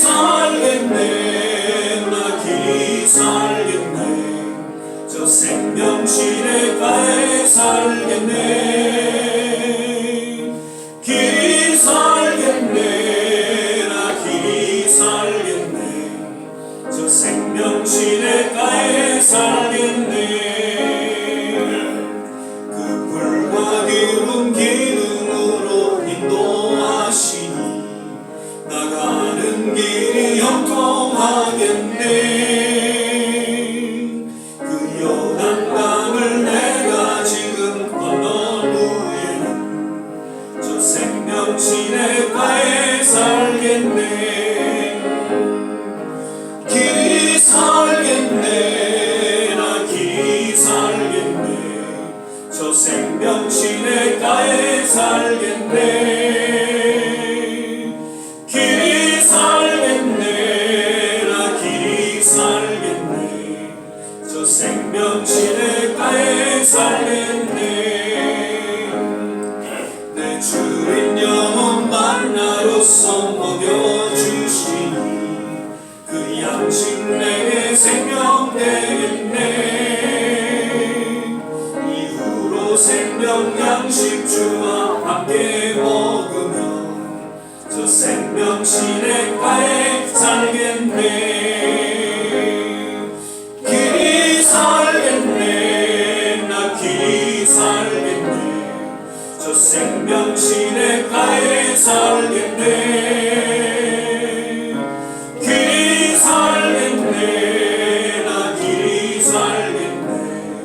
살겠네. 나 길이 살겠네. 저 생명시내가에 살겠네. 길이 살겠네. 나 길이 살겠네. 저 생명시내가에 살겠네. 그 불과 기름 기름으로 인도하시니 나가는 길이 형통하겠네. 그 요단강을 내가 지금 건넌 후에는 저 생명시내가에 살겠네. 길이 살겠네. 나 길이 살겠네. 저 생명시내가에 살겠네. 길이 살겠네. 나 길이 살겠네. 저 생명시내가에 살겠네. 내 주인 영혼 만나로서 먹여주시니 그 양식 내게 생명 되겠네. 이후로 생명 양식 주와 함께 먹으면 저 생명시내가에 살겠네. 길이 살겠네. 나 길이 살겠네. 저 생명시내가에 살겠네. 길이 살겠네. 나 길이 살겠네.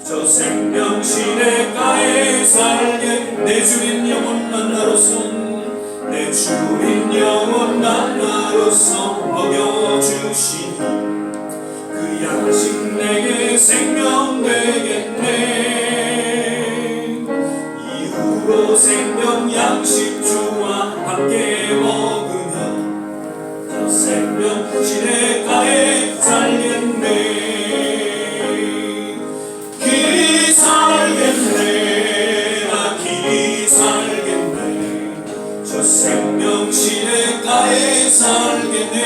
저 생명시내가에 살겠네. 내 주인 영혼 만나로서 내 주인 영혼 만나로서 먹여주시니 그 양식 내게 생명 되겠네. 이후로 생명 양식 주와 함께 먹으면 저 생명시내가에 살겠네. 길이 살겠네. 나 길이 살겠네. 저 생명시내가에 살겠네.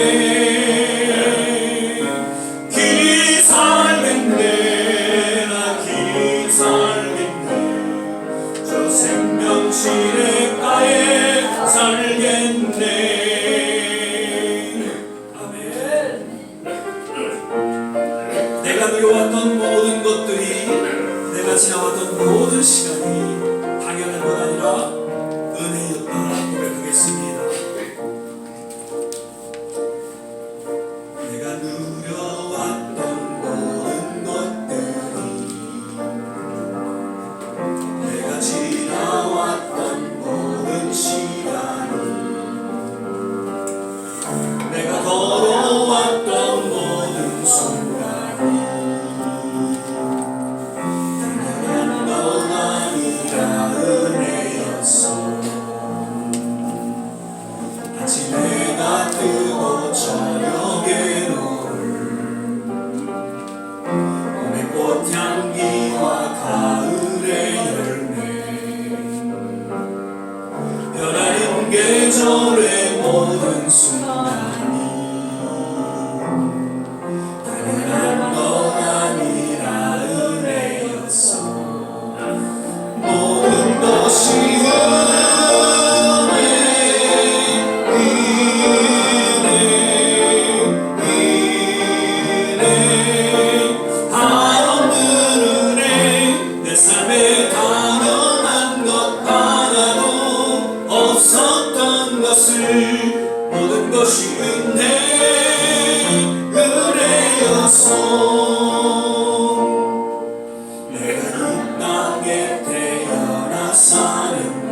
길이 살겠네. 나 길이 살겠네. 저 생명시내가에 살겠네. 내가 누려왔던 모든 것들이, 내가 지나왔던 모든 시간이 당연한 것 아니라 은혜였다 고백하겠습니다. 내가 누려왔던 모든 것들이, 내가 지나왔던 모든 시간이, 내가 걸어왔던 모든 순간이 당연한 건 아니라 은혜였어. 아침에 해가 뜨고 저녁에 노을, 봄의 꽃향기와 가을의 열매, 변하는 계절의 모든 순간이 당연한 건 아니라 은혜였어. 모든 것이 내 삶에 당연한 것 하나도 없었던 것을, 모든 것이 은혜였어. 내가 이 땅에 태어나 사는 건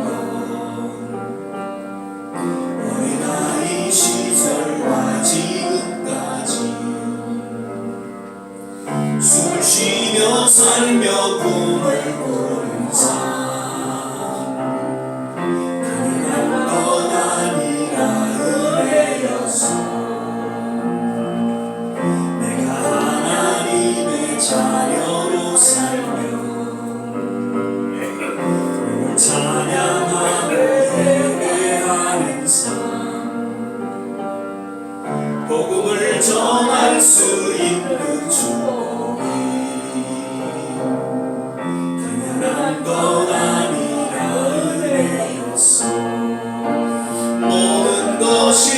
어린아이 시절과 지금까지 숨을 쉬며 살며 꿈을 꾸는 삶, 당연한 건 아니라 은혜였어. 내가 하나님의 자녀로 살며 그를 찬양하며 예배하는 삶, 복음을 전할 수 있는 축복이 당연한 것 아니라 은혜였어. 모든 것이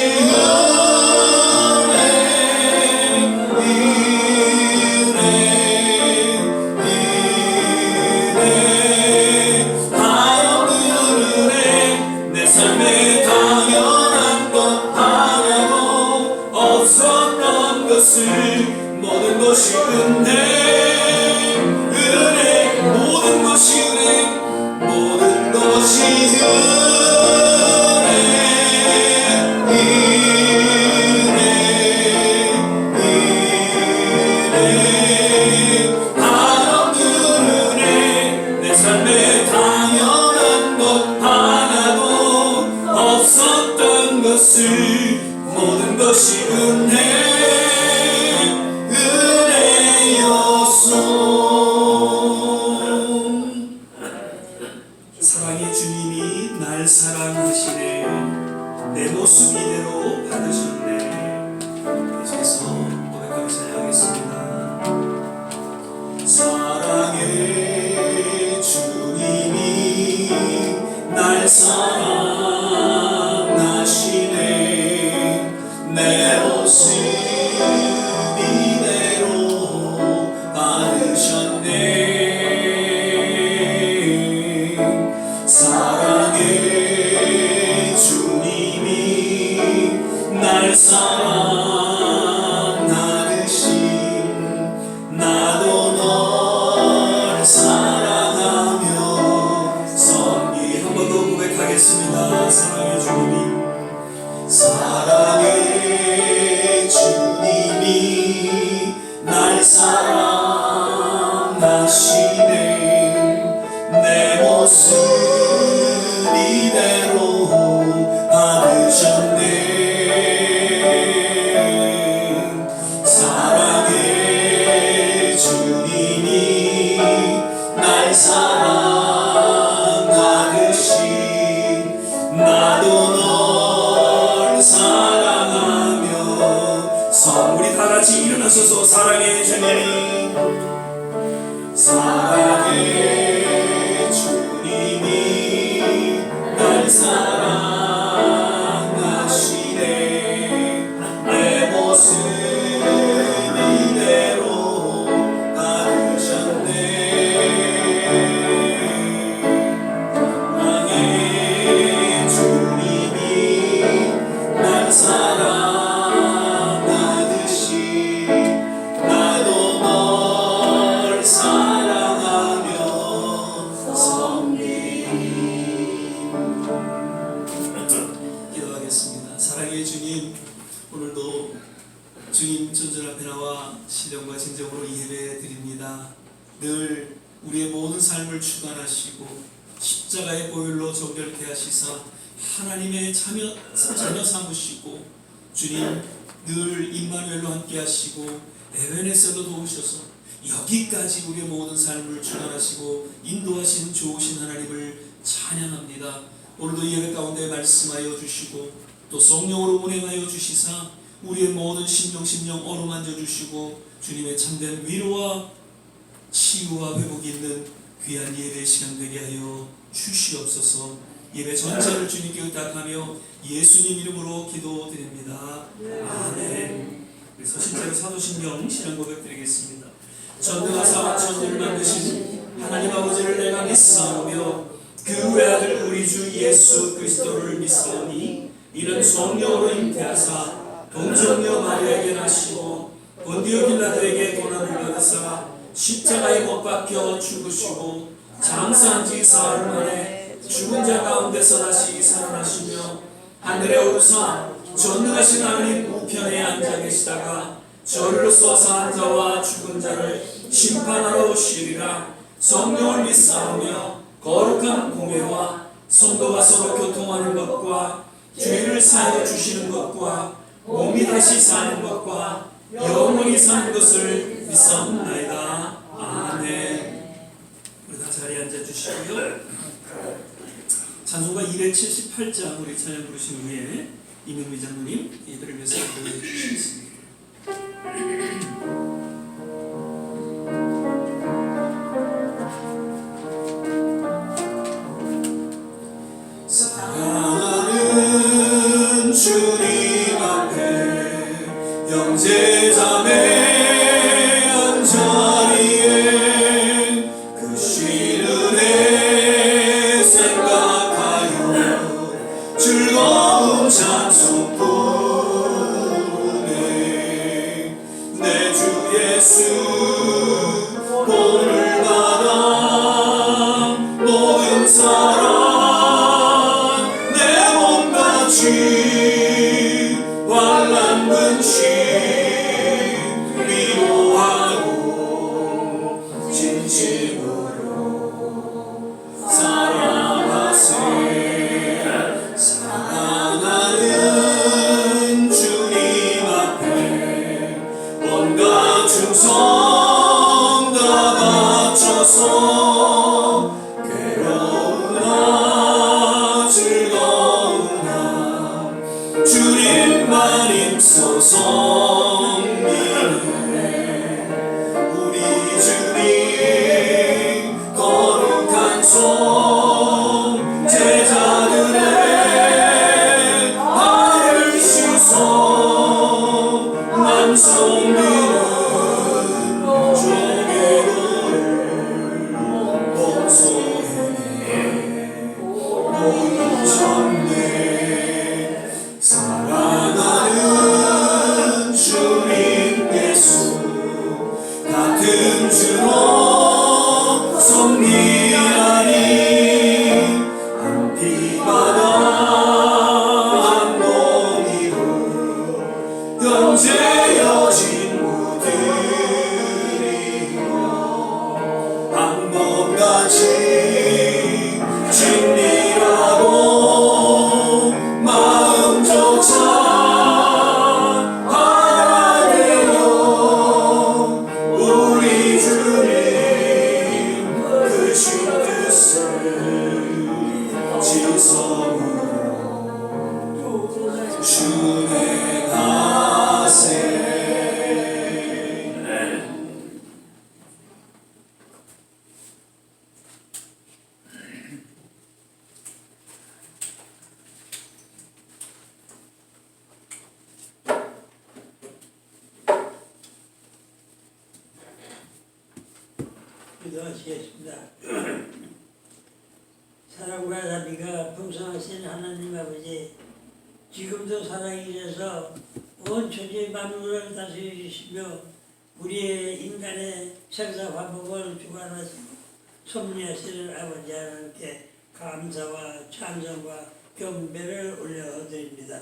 모든 것이 은혜, 은혜, 모든 것이 은혜, 모든 것이 은혜, 은혜, 하나님 은혜, 내 삶에 당연한 것 하나도 없었던 것을 모든 것이 은혜. 사랑의 주님이 날 사랑하시네. 내 모습 이대로 받으셨네. 계속해서 고백하며 찬양하겠습니다. 사랑의 주님이 날 사랑하시네. 내 모습 이대로 받으셨네. 사랑의 주님이 날 사랑하듯이 나도 널 사랑하며 섬기. 한 번 더 고백하겠습니다. 사랑의 주님이, 사랑의 주님이 날 사랑하시네. 내 모습 이대로 받으셨네. 사랑의 주님이 날 사랑하듯이 나도 널 사랑하며 우리 다같이 일어나서서 사랑의 주님이, 사랑의 주님이 날 사랑하시네. 내 모습 이대로 받으셨네. 사랑의 주님이 날 사랑하듯이 나도 널 사랑하며 기도하겠습니다. 사랑의 주님, 오늘도 주님 존전 앞에 나와 신령과 진정으로 예배 드립니다. 늘 우리의 모든 삶을 주관하시고 십자가의 보혈로 정결케 하시사 하나님의 자녀 삼으시고 주님 늘 임마누엘로 함께 하시고 에베네셀로 도우셔서 여기까지 우리의 모든 삶을 주관하시고 인도하신 좋으신 하나님을 찬양합니다. 오늘도 예배 가운데 말씀하여 주시고 또 성령으로 운행하여 주시사 우리의 모든 심령 어루만져 주시고 주님의 참된 위로와 치유와 회복이 있는 귀한 예배 시간 되게 하여 주시옵소서. 예배 전체를 주님께 의탁하며 예수님 이름으로 기도드립니다. 아멘. 우리 서신자로 사도신경 신앙 고백 드리겠습니다. 전능하사 천지를 만드신 하나님 아버지를 내가 믿사오며 그 외아들 우리 주 예수 그리스도를 믿사오니 이는 성령으로 잉태하사 동정녀 마리아에게 나시고 본디오 빌라도에게 고난을 받으사 십자가에 못 박혀 죽으시고 장사한 지 사흘 만에 죽은 자 가운데서 다시 살아나시며 하늘에 오르사 전능하신 하나님 우편에 앉아 계시다가 저리로서 산 자와 죽은 자를 심판하러 오시리라. 성령을 믿사오며 거룩한 공회와 성도가 서로 교통하는 것과 죄를 사하여 주시는 것과 몸이 다시 사는 것과 영원히 사는 것을 믿사옵나이다. 아멘. 우리 다 자리에 앉아주시고요. 찬송가 278장 우리 찬양 부르신 후에 이명미 장로님 예배를 위해서 기도해 주시겠습니다. 형제자매 한자리에 그 쉬는 애 생각하여 즐거운 찬송 부르네. 내 주 예수 오늘 마다 모든 사랑 내 몸같이 환난 근심 위로하고 진심으로 사랑하세. 사랑하는 주님 앞에 온갖 충성 다 바쳐서 괴로우나 즐거우나 주님만 힘써서 믿네. 우리 주님 거룩한 손 제자들의 발을 씻어 만성 드는 종의 도를 봉송해 모두 참네. 사랑하는 주님 예수 같은 주로 섬기라니 한 피바다 한 몸이고 형제여 친구들이여 한 몸같이 진리라고 마음조차 하나되어 우리 주님 크신 뜻을 지성으로 준행하세. 기도하시겠습니다. 사랑과 자비가 풍성하신 하나님 아버지, 지금도 살아계셔서 온 천지 만물을 다스리시며 우리의 인간의 생사 반복을 주관하시고 섭리하시는 아버지 하나님께 감사와 찬송과 경배를 올려드립니다.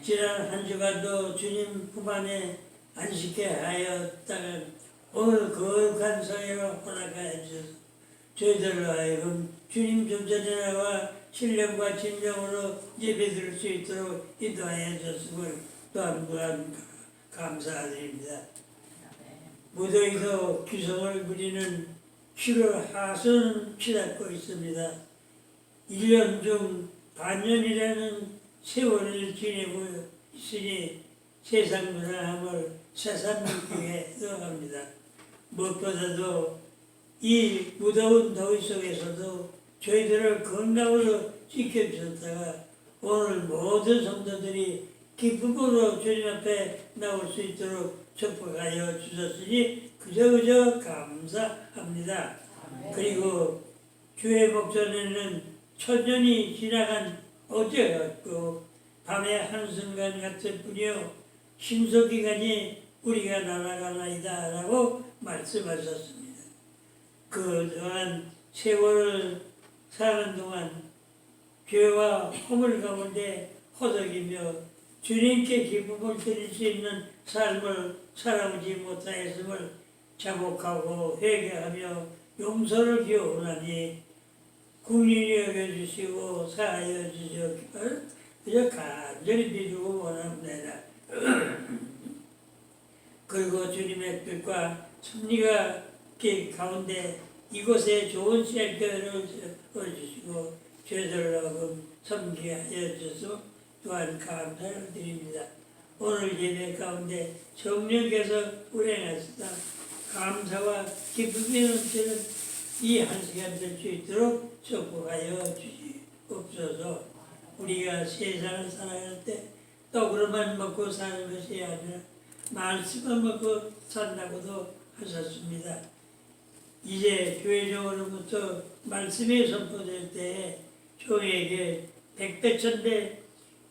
지난 한 주간도 주님 품 안에 안식케 하였다는 오늘 거룩한 성회를 허락하여 주셔서 저희들로 하여금 주님 존재와 신령과 진정으로 예배드릴 수 있도록 인도하여 주셨음을 또한 무한 감사드립니다. 무더위도 기성을 부리는 7월 하순 치닫고 있습니다. 1년 중 반년이라는 세월을 지내고 있으니 세상 무난함을 새삼 느끼게 되어갑니다. 무엇보다도 이 무더운 더위 속에서도 저희들을 건강으로 지켜주셨다가 오늘 모든 성도들이 기쁨으로 주님 앞에 나올 수 있도록 축복하여 주셨으니 그저 감사합니다. 그리고 주의 목전에는 천년이 지나간 어제 같고 밤의 한순간 같을 뿐이요 신속기간이 우리가 날아가나이다 라고 말씀하셨습니다. 그동안 세월을 사는 동안 죄와 허물 가운데 허덕이며 주님께 기쁨을 드릴 수 있는 삶을 살아오지 못하였음을 자복하고 회개하며 용서를 기원하니 국민이 여겨주시고 사하여 주시기를 그저 간절히 비두고 원합니다. 그리고 주님의 뜻과 섭리가 가운데 이곳에 좋은 셀터를 주시고 죄들로 섬기게 하여 주셔서 또한 감사를 드립니다. 오늘 예배 가운데 성령께서 운행하시다 감사와 기쁨이 넘치는 이 한 시간 될 수 있도록 축복하여 주시옵소서. 우리가 세상을 살아갈 때 떡으로만 먹고 사는 것이 아니라 말씀을 먹고 산다고도 하셨습니다. 이제 교회적으로부터 말씀이 선포될 때에 교회에게 백배천배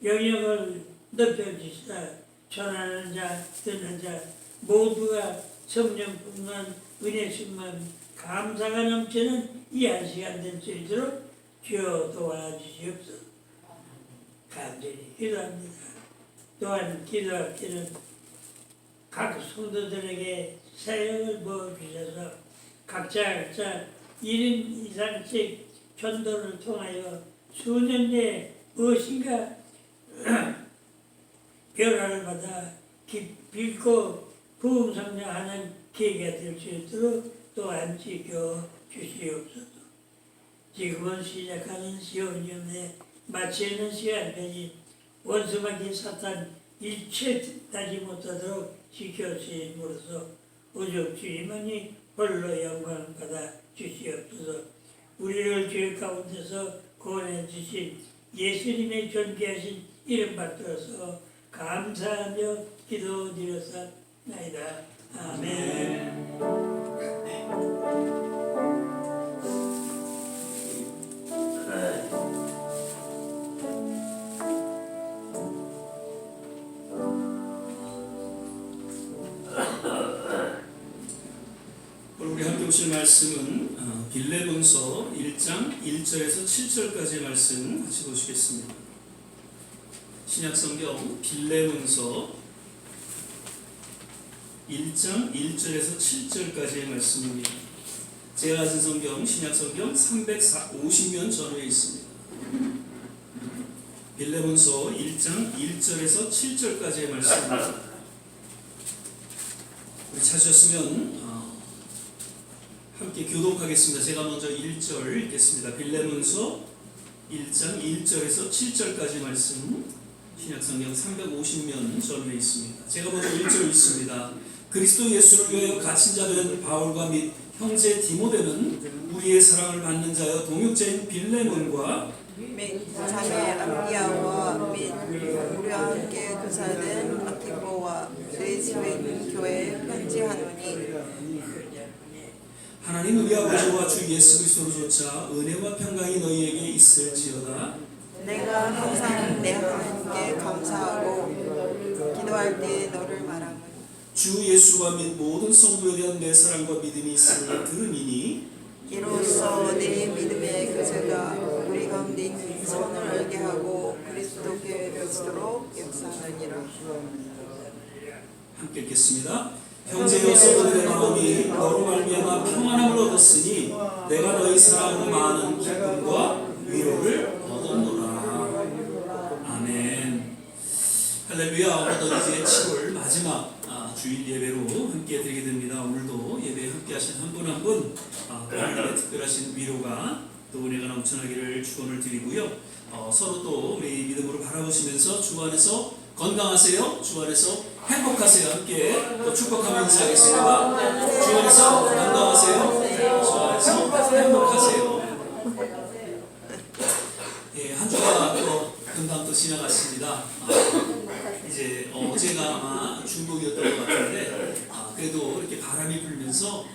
영역을 높여주시다. 전하는 자, 듣는 자 모두가 성령뿐만 은혜 충만 감사가 넘치는 이 한 시간 될 수 있도록 주여 도와주시옵소서. 간절히 기도합니다. 또한 기도할 때는 각 성도들에게 사역을 부어주셔서 각자 1인 이상씩 전도를 통하여 수년 내에 무엇인가 변화를 받아 깊고 부흥성장하는 계기가 될 수 있도록 또한 지켜 주시옵소서. 지금은 시작하는 시온년에 마치는 시간까지 원수마귀 사탄 일체 따지 못하도록 지켜주심으로써 오직 주님만이 홀로 영광을 받아 주시옵소서. 우리를 죄 가운데서 구원해 주신 예수님의 존귀하신 이름 받들어서 감사하며 기도드렸사옵나이다. 아멘. 오늘 우리 함께 보실 말씀은 빌레몬서 1장 1절에서 7절까지의 말씀 같이 보시겠습니다. 신약성경 빌레몬서 1장 1절에서 7절까지의 말씀입니다. 제가 가진 성경 신약성경 350면 전후에 있습니다. 빌레몬서 1장 1절에서 7절까지의 말씀입니다. 우리 찾으셨으면 함께 교독하겠습니다. 제가 먼저 1절 읽겠습니다. 빌레몬서 1장 1절에서 7절까지 말씀 신약성경 350면 전후에 있습니다. 제가 먼저 1절 읽습니다. 그리스도 예수를 위하여 갇힌 자 된 바울과 및 형제 디모데는 우리의 사랑을 받는 자여 동역자인 빌레몬과 및 자매 암기아와 및 우리와 함께 교사된 아키포와 내 집에 있는 교회에 편지하노니 하나님 우리 아버지와 주 예수 그리스도로조차 은혜와 평강이 너희에게 있을지어다. 내가 항상 내 하나님께 감사하고 기도할 때 너를 말하노니 주 예수와 및 모든 성도에 대한 내 사랑과 믿음이 있음을 들으니 이로써 내 믿음의 교제가 우리 가운데 선을 알게 하고 그리스도께 미치도록 역사하느니라. 함께 읽겠습니다. 형제여 성도들의 마음이 너로 말미암아 평안함을 얻었으니 내가 너희 사랑으로 많은 기쁨과 위로를 얻었노라. 아멘. 할렐루야. 오늘도 이제 7월 마지막 주일 예배로 함께 드리게 됩니다. 오늘도 예배에 함께 하신 한 분 한 분 하나님의 특별하신 위로가 또 은혜가 넘쳐나기를 축원을 드리고요. 서로 또 우리 믿음으로 바라보시면서 주 안에서 건강하세요. 주 안에서 행복하세요. 함께 또 축복하며 인사하겠습니다. 주 안에서 건강하세요. 주 안에서 행복하세요. 예, 한 주가 또 금방 또 지나갔습니다. 이제 어제가 아마 중국이었던 것 같은데 그래도 이렇게 바람이 불면서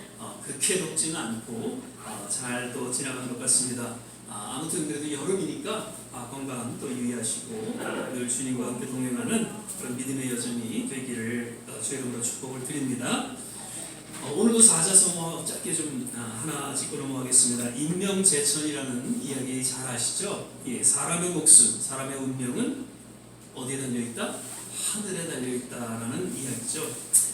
그렇게 덥지는 않고 잘 또 지나간 것 같습니다. 아무튼 그래도 여름이니까 건강 또 유의하시고 늘 주님과 함께 동행하는 그런 믿음의 여정이 되기를 주의 이름으로 축복을 드립니다. 오늘도 사자성어 짧게 좀 하나 짚고 넘어가겠습니다. 인명재천이라는 이야기 잘 아시죠? 예, 사람의 목숨, 사람의 운명은 어디에 달려있다? 하늘에 달려있다라는 이야기죠.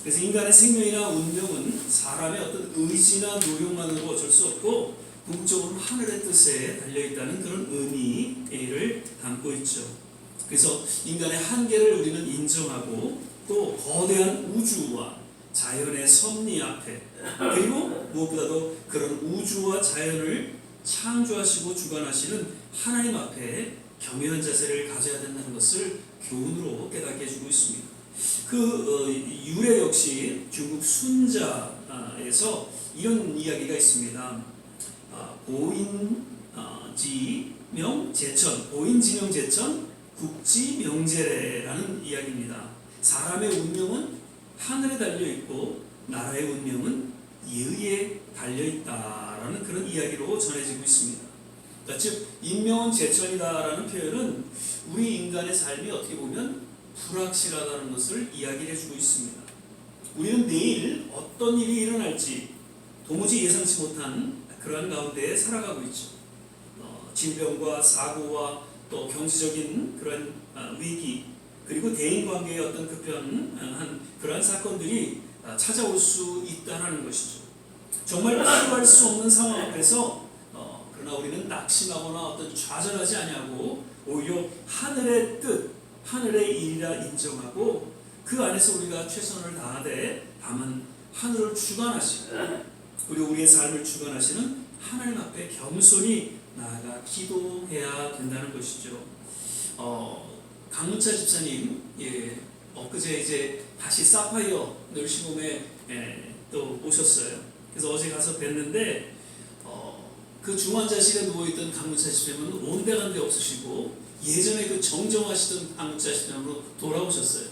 그래서 인간의 생명이나 운명은 사람의 어떤 의지나 노력만으로 어쩔 수 없고 궁극적으로 하늘의 뜻에 달려있다는 그런 의미를 담고 있죠. 그래서 인간의 한계를 우리는 인정하고 또 거대한 우주와 자연의 섭리 앞에 그리고 무엇보다도 그런 우주와 자연을 창조하시고 주관하시는 하나님 앞에 겸허한 자세를 가져야 된다는 것을 교훈으로 깨닫게 해주고 있습니다. 그 유래 역시 중국 순자에서 이런 이야기가 있습니다. 보인지명 제천, 보인지명 제천, 국지명제라는 이야기입니다. 사람의 운명은 하늘에 달려 있고 나라의 운명은 예의에 달려 있다라는 그런 이야기로 전해지고 있습니다. 그러니까 즉 인명은 제천이다라는 표현은 우리 인간의 삶이 어떻게 보면 불확실하다는 것을 이야기해 주고 있습니다. 우리는 내일 어떤 일이 일어날지 도무지 예상치 못한 그러한 가운데 살아가고 있죠. 질병과 사고와 또 경제적인 그런 위기 그리고 대인관계의 어떤 급변한 그러한 사건들이 찾아올 수 있다는 것이죠. 정말 피할 수 없는 상황 앞에서 그러나 우리는 낙심하거나 어떤 좌절하지 아니하고 오히려 하늘의 뜻, 하늘의 일이라 인정하고 그 안에서 우리가 최선을 다하되 다만 하늘을 주관하시고 그리고 우리의 삶을 주관하시는 하나님 앞에 겸손히 나아가 기도해야 된다는 것이죠. 강문차 집사님, 엊그제 이제 다시 사파이어 널싱홈에 또 오셨어요. 그래서 어제 가서 뵀는데 그 중환자실에 누워있던 강문차 집사님은 온데간데 없으시고 예전에 그 정정하시던 강문차 집사님으로 돌아오셨어요.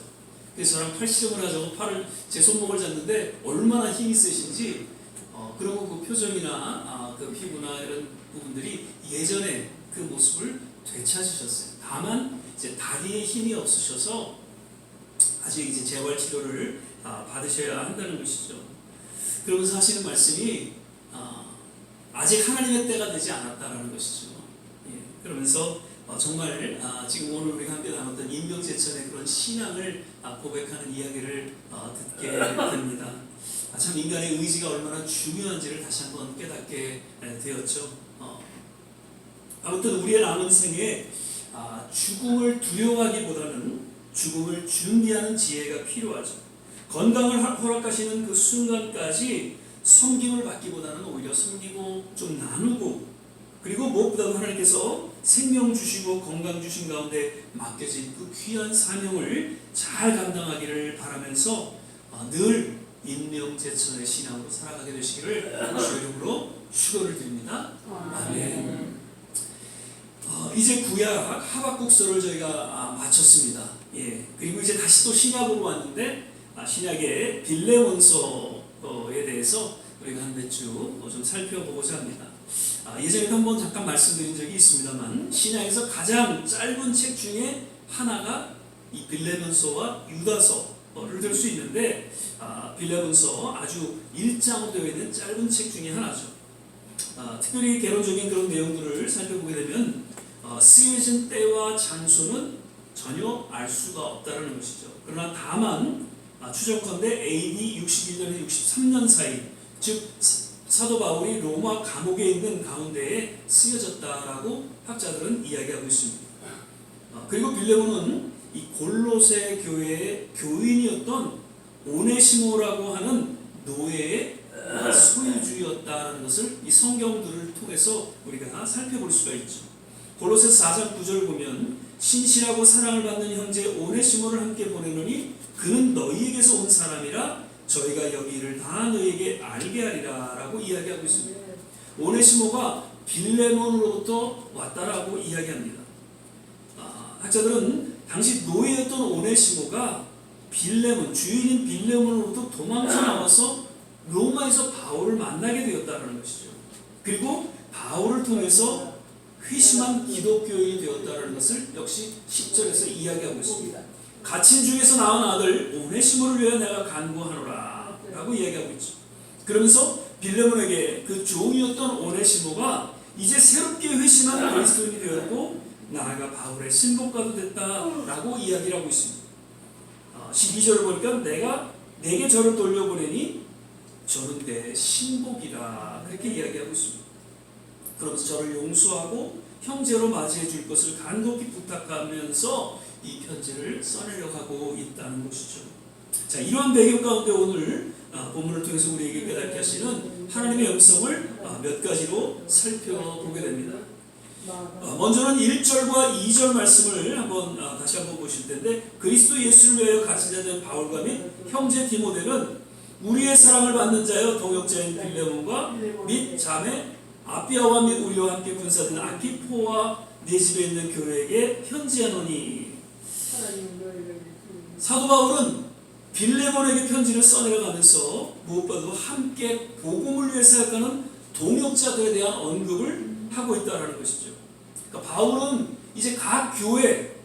그래서 저랑 팔씨름을 하자고 팔을 제 손목을 잡는데 얼마나 힘이 세신지 그리고 그 표정이나 그 피부나 이런 부분들이 예전에 그 모습을 되찾으셨어요. 다만 이제 다리에 힘이 없으셔서 아직 이제 재활 치료를 받으셔야 한다는 것이죠. 그러면서 하시는 말씀이 아직 하나님의 때가 되지 않았다라는 것이죠. 그러면서 정말 지금 오늘 우리가 함께 나눴던 인명제천의 그런 신앙을 고백하는 이야기를 듣게 됩니다. 참 인간의 의지가 얼마나 중요한지를 다시 한번 깨닫게 되었죠. 아무튼 우리의 남은 생에 죽음을 두려워하기보다는 죽음을 준비하는 지혜가 필요하죠. 건강을 허락하시는 그 순간까지 섬김을 받기보다는 오히려 섬기고 좀 나누고 그리고 무엇보다도 하나님께서 생명 주시고 건강 주신 가운데 맡겨진 그 귀한 사명을 잘 감당하기를 바라면서 늘 인명제천의 신앙으로 살아가게 되시기를 주의 이름으로 축원을 드립니다. 아멘. 이제 구약 하박국서를 저희가 마쳤습니다. 그리고 이제 다시 또 신약으로 왔는데 신약의 빌레몬서에 대해서 우리가 한 몇 주 좀 살펴보고자 합니다. 예전에도 한번 잠깐 말씀드린 적이 있습니다만 신약에서 가장 짧은 책 중에 하나가 이 빌레몬서와 유다서를 들 수 있는데 빌레몬서 아주 1장으로 되어 있는 짧은 책 중에 하나죠. 특별히 개론적인 그런 내용들을 살펴보게 되면 쓰여진 때와 장소는 전혀 알 수가 없다는 것이죠. 그러나 다만 추정컨대 AD 61년에서 63년 사이 즉 사도 바울이 로마 감옥에 있는 가운데에 쓰여졌다라고 학자들은 이야기하고 있습니다. 그리고 빌레몬은 이 골로새 교회의 교인이었던 오네시모라고 하는 노예의 소유주였다는 것을 이 성경들을 통해서 우리가 살펴볼 수가 있죠. 골로새서 4장 9절을 보면 신실하고 사랑을 받는 형제 오네시모를 함께 보내노니 그는 너희에게서 온 사람이라 저희가 여기 일을 다 너희에게 알게 하리라 라고 이야기하고 있습니다. 오네시모가 빌레몬으로부터 왔다라고 이야기합니다. 학자들은 당시 노예였던 오네시모가 빌레몬, 주인인 빌레몬으로부터 도망쳐 나와서 로마에서 바울을 만나게 되었다는 것이죠. 그리고 바울을 통해서 회심한 기독교인이 되었다는 것을 역시 10절에서 이야기하고 있습니다. 갇힌 중에서 낳은 아들 오네시모를 위하여 내가 간구하노라 라고 이야기하고 있죠. 그러면서 빌레몬에게 그 종이었던 오네시모가 이제 새롭게 회심한 그리스도인이 되었고 나아가 바울의 신복가도 됐다라고 이야기를 하고 있습니다. 12절을 보니까 내가 내게 저를 돌려보내니 저는 내 신복이라 그렇게 이야기하고 있습니다. 그러면서 저를 용서하고 형제로 맞이해 줄 것을 간곡히 부탁하면서 이 편지를 써내려 가고 있다는 것이죠. 자, 이러한 배경 가운데 오늘 본문을 통해서 우리에게 깨닫게 하시는 하나님의 음성을 몇 가지로 살펴보게 됩니다. 먼저는 1절과 2절 말씀을 다시 한번 보실 텐데 그리스도 예수를 위하여 갇힌 자 된 바울과 및 형제 디모데는 우리의 사랑을 받는 자여 동역자인 빌레몬과 및 자매 아피아와 및 우리와 함께 군사된 아키포와 내 집에 있는 교회에게 편지하노니. 사도 바울은 빌레몬에게 편지를 써내려가면서 무엇보다도 함께 복음을 위해 사역하는 동역자들에 대한 언급을 하고 있다는 것이죠. 그러니까 바울은 이제 각 교회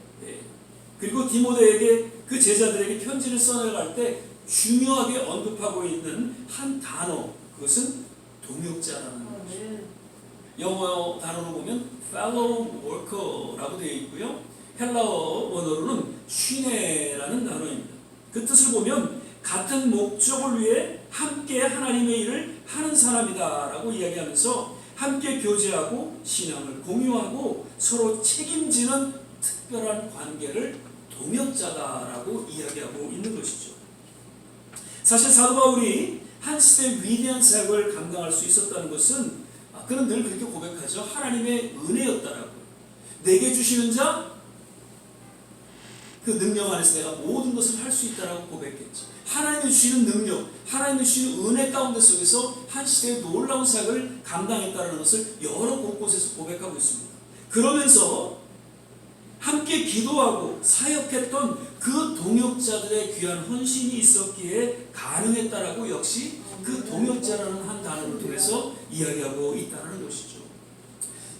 그리고 디모데에게 그 제자들에게 편지를 써내려갈 때 중요하게 언급하고 있는 한 단어, 그것은 동역자라는 것이죠. 영어 단어로 보면 fellow worker라고 되어 있고요. 헬라어 원어로는 쉬네라는 단어입니다. 그 뜻을 보면 같은 목적을 위해 함께 하나님의 일을 하는 사람이다라고 이야기하면서 함께 교제하고 신앙을 공유하고 서로 책임지는 특별한 관계를 동역자다라고 이야기하고 있는 것이죠. 사실 사도 바울이 한 시대의 위대한 사역을 감당할 수 있었다는 것은 그는 늘 그렇게 고백하죠. 하나님의 은혜였다라고. 내게 주시는 자 그 능력 안에서 내가 모든 것을 할 수 있다라고 고백했죠. 하나님이 주시는 능력, 하나님이 주시는 은혜 가운데 속에서 한 시대의 놀라운 사역을 감당했다는 것을 여러 곳곳에서 고백하고 있습니다. 그러면서 함께 기도하고 사역했던 그 동역자들의 귀한 헌신이 있었기에 가능했다라고 역시 그 동역자라는 한 단어를 통해서 이야기하고 있다는 것이죠.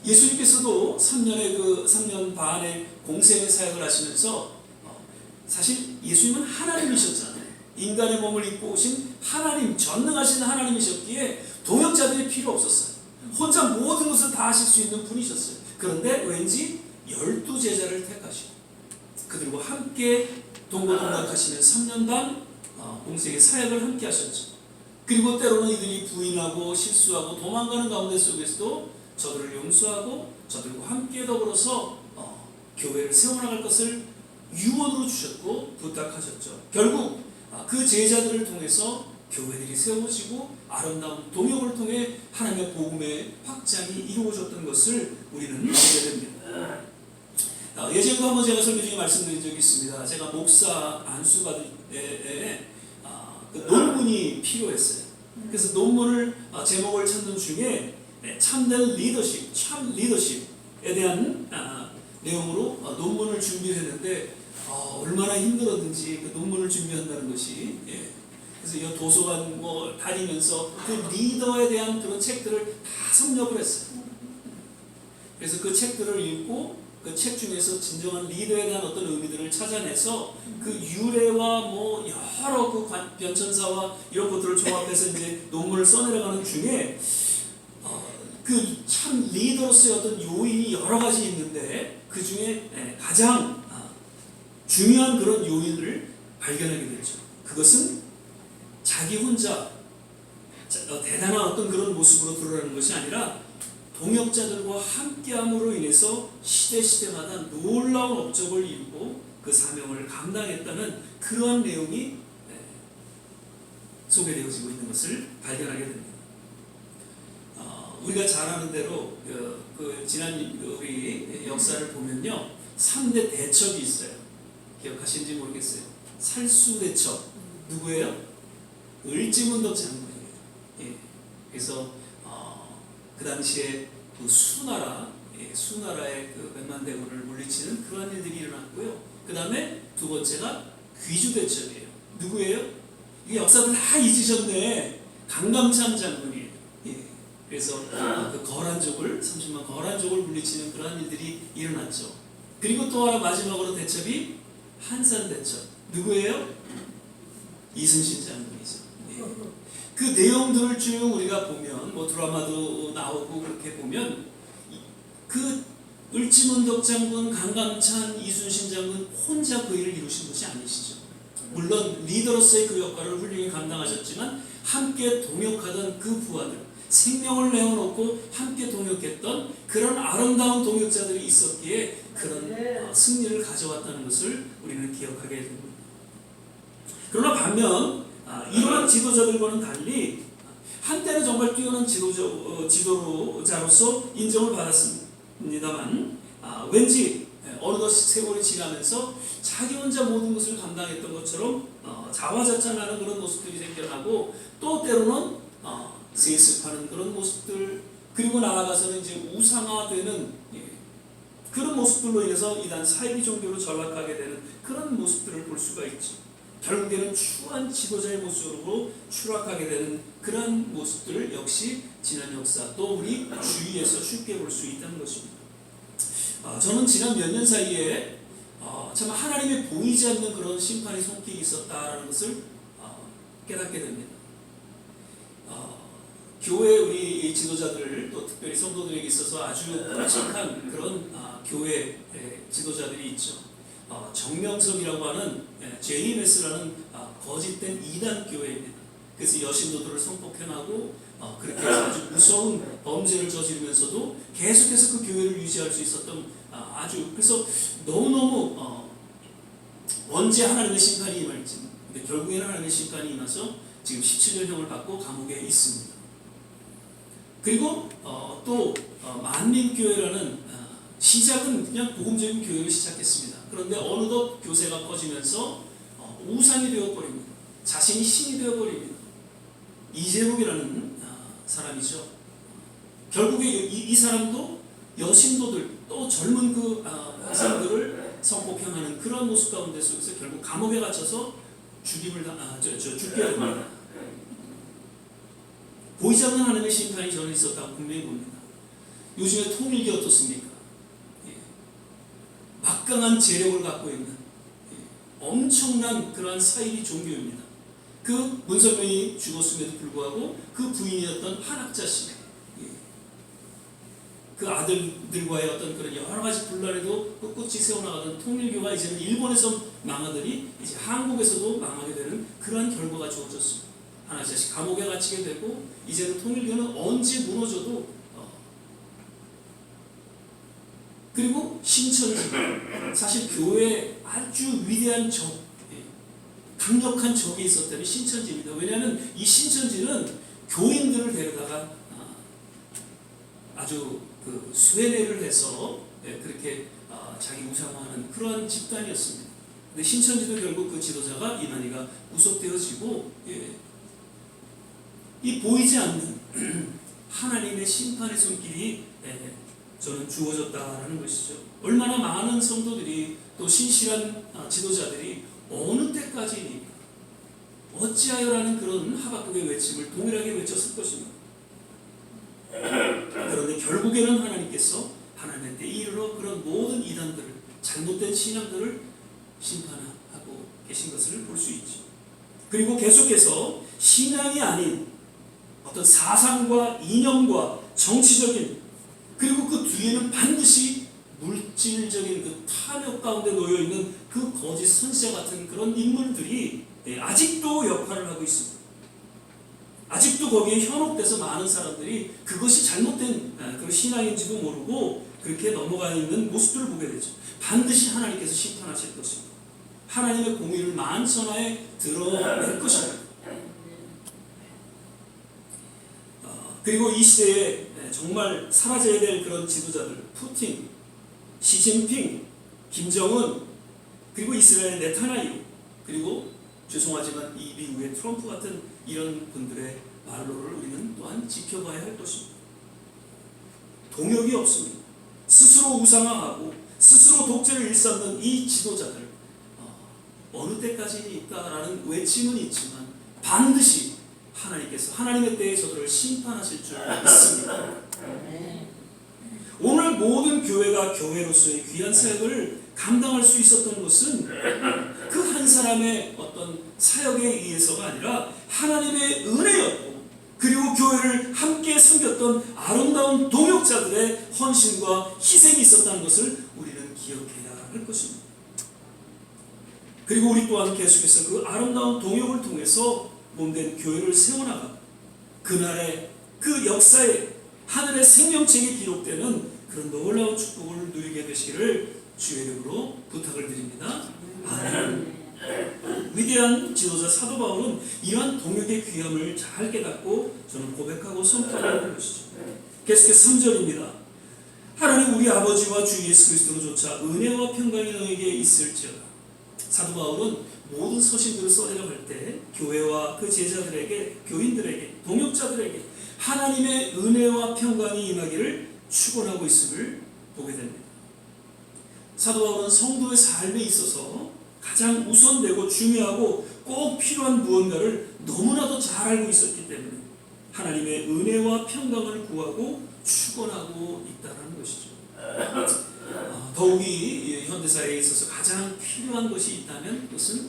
예수님께서도 3년 반의 공생의 사역을 하시면서 사실 예수님은 하나님이셨잖아요. 인간의 몸을 입고 오신 하나님, 전능하신 하나님이셨기에 동역자들이 필요 없었어요. 혼자 모든 것을 다 하실 수 있는 분이셨어요. 그런데 왠지 12제자를 택하시고 그들과 함께 동고동락하시는 3년간 공생의 사역을 함께 하셨죠. 그리고 때로는 이들이 부인하고 실수하고 도망가는 가운데 속에서도 저들을 용서하고 저들과 함께 더불어서 교회를 세워나갈 것을 유언으로 주셨고 부탁하셨죠. 결국 그 제자들을 통해서 교회들이 세워지고 아름다운 동역을 통해 하나님의 복음의 확장이 이루어졌던 것을 우리는 알게 됩니다. 예전에도 한번 제가 설교 중에 말씀드린 적이 있습니다. 제가 목사 안수 받을 때에 그 논문이 필요했어요. 그래서 논문을 제목을 찾는 중에 참된 리더십, 참 리더십에 대한 내용으로 논문을 준비를 했는데 얼마나 힘들었는지 그 논문을 준비한다는 것이. 그래서 이 도서관 다니면서 그 리더에 대한 그런 책들을 다 섭렵을 했어요. 그래서 그 책들을 읽고 그 책 중에서 진정한 리더에 대한 어떤 의미들을 찾아내서 그 유래와 여러 그 변천사와 이런 것들을 종합해서 이제 논문을 써내려가는 중에 그 참 리더로서의 어떤 요인이 여러 가지 있는데 그 중에 가장 중요한 그런 요인을 발견하게 됐죠. 그것은 자기 혼자 대단한 어떤 그런 모습으로 드러나는 것이 아니라 동역자들과 함께함으로 인해서 시대마다 놀라운 업적을 이루고 그 사명을 감당했다는 그러한 내용이 소개되어지고 있는 것을 발견하게 됩니다. 우리가 잘 아는 대로 지난 우리 역사를 보면요, 3대 대첩이 있어요. 기억하시는지 모르겠어요. 살수대첩 누구예요? 을지문덕 장군이에요. 그래서 그 당시에 그 수나라의 그 백만대군을 물리치는 그러한 일들이 일어났고요. 그 다음에 두 번째가 귀주대첩이에요. 누구예요? 이게 역사들 다 잊으셨네. 강감찬 장군이에요. 그래서 그 거란족을 30만 거란족을 물리치는 그러한 일들이 일어났죠. 그리고 또 하나 마지막으로 대첩이 한산대첩. 누구예요? 이순신 장군이죠. 그 내용들을 쭉 우리가 보면 드라마도 나오고 그렇게 보면 그 을지문덕 장군, 강감찬, 이순신 장군 혼자 그 일을 이루신 것이 아니시죠. 물론 리더로서의 그 역할을 훌륭히 감당하셨지만 함께 동역하던 그 부하들, 생명을 내어놓고 함께 동역했던 그런 아름다운 동역자들이 있었기에 그런 승리를 가져왔다는 것을 우리는 기억하게 됩니다. 그러나 반면 이러한 지도자들과는 달리 한때는 정말 뛰어난 지도자로서 인정을 받았습니다만 왠지 어느덧 세월이 지나면서 자기 혼자 모든 것을 감당했던 것처럼 자화자찬하는 그런 모습들이 생겨나고 또 때로는 세습하는 그런 모습들, 그리고 나아가서는 이제 우상화되는 그런 모습들로 인해서 이단 사이비 종교로 전락하게 되는 그런 모습들을 볼 수가 있죠. 결국에는 추한 지도자의 모습으로 추락하게 되는 그런 모습들을 역시 지난 역사 또 우리 주위에서 쉽게 볼 수 있다는 것입니다. 저는 지난 몇 년 사이에 참 하나님의 보이지 않는 그런 심판의 손길이 있었다는 것을 깨닫게 됩니다. 교회 우리 지도자들 또 특별히 성도들에게 있어서 아주 끔찍한 그런 교회 지도자들이 있죠. 정명석이라고 하는 JMS라는 거짓된 이단 교회입니다. 그래서 여신도들을 성폭행하고 그렇게 아주 무서운 범죄를 저지르면서도 계속해서 그 교회를 유지할 수 있었던 아주 그래서 너무너무 언제 하나님의 심판이 임할지 근데 결국에는 하나님의 심판이 임해서 지금 17년형을 받고 감옥에 있습니다. 그리고 또 만민교회라는 시작은 그냥 복음적인 교회를 시작했습니다. 그런데 어느덧 교세가 커지면서 우상이 되어버립니다. 자신이 신이 되어버립니다. 이재록이라는 사람이죠. 결국에 이 사람도 여신도들 또 젊은 그 학생들을 성폭행하는 그런 모습 가운데 속에서 결국 감옥에 갇혀서 죽게 됩니다. 보이지 않는 하나님의 심판이 저는 있었다고 분명히 봅니다. 요즘에 통일교 어떻습니까? 막강한 재력을 갖고 있는 엄청난 그러한 사이비 종교입니다. 그 문선명이 죽었음에도 불구하고 그 부인이었던 한학자 씨, 그 아들들과의 어떤 그런 여러 가지 분란에도 꿋꿋이 세워나가던 통일교가 이제는 일본에서 망하더니 이제 한국에서도 망하게 되는 그러한 결과가 주어졌습니다. 하나씩 감옥에 갇히게 되고 이제는 통일교는 언제 무너져도 그리고 신천지 사실 교회에 아주 위대한 적 강력한 적이 있었다면 신천지입니다. 왜냐하면 이 신천지는 교인들을 데려다가 아주 그 수혜례를 해서 그렇게 자기 우상화하는 그러한 집단이었습니다. 근데 신천지도 결국 그 지도자가 이만희가 구속되어지고 이 보이지 않는 하나님의 심판의 손길이 저는 주어졌다는 것이죠. 얼마나 많은 성도들이 또 신실한 지도자들이 어느 때까지입니까? 어찌하여라는 그런 하박국의 외침을 동일하게 외쳤을 것입니다. 그런데 결국에는 하나님께서 하나님의 때 이르러 그런 모든 이단들을 잘못된 신앙들을 심판하고 계신 것을 볼 수 있죠. 그리고 계속해서 신앙이 아닌 어떤 사상과 이념과 정치적인 그리고 그 뒤에는 반드시 물질적인 그 탐욕 가운데 놓여있는 그 거짓 선지자 같은 그런 인물들이 아직도 역할을 하고 있습니다. 아직도 거기에 현혹돼서 많은 사람들이 그것이 잘못된 그런 신앙인지도 모르고 그렇게 넘어가 있는 모습들을 보게 되죠. 반드시 하나님께서 심판하실 것입니다. 하나님의 공의를 만천하에 드러낼 것입니다. 그리고 이 시대에 정말 사라져야 될 그런 지도자들, 푸틴, 시진핑, 김정은, 그리고 이스라엘 네타냐후, 그리고 죄송하지만 이 미국의 트럼프 같은 이런 분들의 말로를 우리는 또한 지켜봐야 할 것입니다. 동역이 없습니다. 스스로 우상화하고 스스로 독재를 일삼는 이 지도자들 어느 때까지일까라는 외침은 있지만 반드시 하나님께서 하나님의 때에 저들을 심판하실 줄 믿습니다. 오늘 모든 교회가 교회로서의 귀한 사역을 감당할 수 있었던 것은 그 한 사람의 어떤 사역에 의해서가 아니라 하나님의 은혜였고 그리고 교회를 함께 섬겼던 아름다운 동역자들의 헌신과 희생이 있었다는 것을 우리는 기억해야 할 것입니다. 그리고 우리 또한 계속해서 그 아름다운 동역을 통해서 몸된 교회를 세워나가 그날의 그 역사에 하늘의 생명책이 기록되는 그런 놀라운 축복을 누리게 되시기를 주의 이름으로 부탁을 드립니다. 아멘. 위대한 지도자 사도 바울은 이러한 동역의 귀함을 잘 깨닫고 저는 고백하고 선포하는 것이죠. 계속해서 3절입니다. 하나님 우리 아버지와 주 예수 그리스도로조차 은혜와 평강이 너에게 있을지어다. 사도 바울은 모든 서신들을 써내려갈 때 교회와 그 제자들에게, 교인들에게, 동역자들에게 하나님의 은혜와 평강이 임하기를 축원하고 있음을 보게 됩니다. 사도 바울은 성도의 삶에 있어서 가장 우선되고 중요하고 꼭 필요한 무언가를 너무나도 잘 알고 있었기 때문에 하나님의 은혜와 평강을 구하고 축원하고 있다는 것이죠. 더욱이 현대사회에 있어서 가장 필요한 것이 있다면 그것은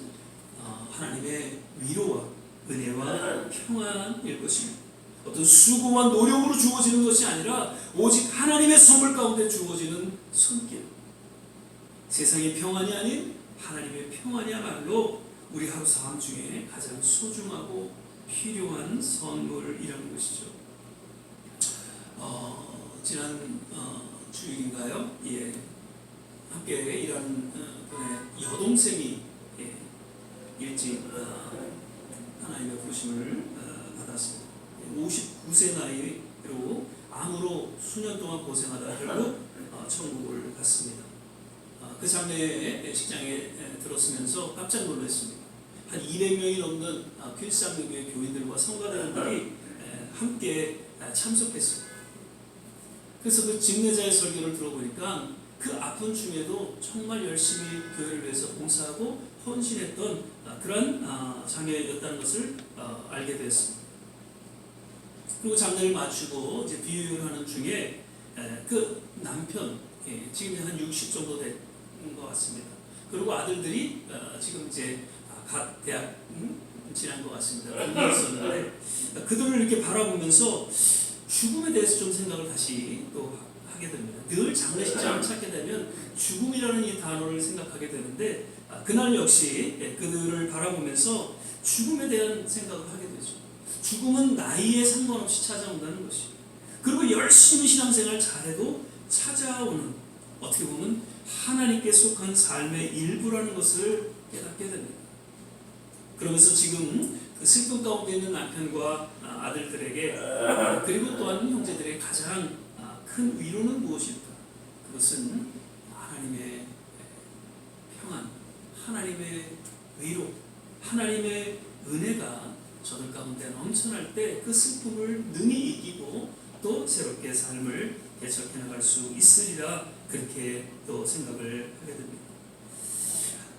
하나님의 위로와 은혜와 평안일 것입니다. 어떤 수고와 노력으로 주어지는 것이 아니라 오직 하나님의 선물 가운데 주어지는 손길. 세상의 평안이 아닌 하나님의 평안이야말로 우리 하루 삶 중에 가장 소중하고 필요한 선물이라는 것이죠. 지난 주일인가요? 예, 함께 일하는 분의 여동생이 일찍 하나님의 부르심을 받았습니다. 59세 나이로 암으로 수년 동안 고생하다 결국 천국을 갔습니다. 그 장례 식장에 들었으면서 깜짝 놀랐습니다. 한 200명이 넘는 퀼상교회 교인들과 성가대원들이 함께 참석했습니다. 그래서 그 직례자의 설교를 들어보니까 그 아픈 중에도 정말 열심히 교회를 위해서 봉사하고 헌신했던 그런 장례였다는 것을 알게 되었습니다. 그리고 장례를 마치고 이제 비유를 하는 중에 그 남편 지금 한 60 정도 된 것 같습니다. 그리고 아들들이 지금 이제 각 대학 지난 것 같습니다. 공부에 있었는데 그들을 이렇게 바라보면서 죽음에 대해서 좀 생각을 다시 또 하게 됩니다. 늘 장례식장을 찾게 되면 죽음이라는 이 단어를 생각하게 되는데 그날 역시 그들을 바라보면서 죽음에 대한 생각을 하게 되죠. 죽음은 나이에 상관없이 찾아온다는 것이. 그리고 열심히 신앙생활 잘해도 찾아오는 어떻게 보면 하나님께 속한 삶의 일부라는 것을 깨닫게 됩니다. 그러면서 지금 그 슬픔 가운데 있는 남편과 아들들에게 그리고 또한 형제들의 가장 큰 위로는 무엇일까? 그것은 하나님의 평안, 하나님의 위로, 하나님의 은혜가 저들 가운데 넘쳐날 때 그 슬픔을 능히 이기고 또 새롭게 삶을 개척해 나갈 수 있으리라 그렇게 또 생각을 하게 됩니다.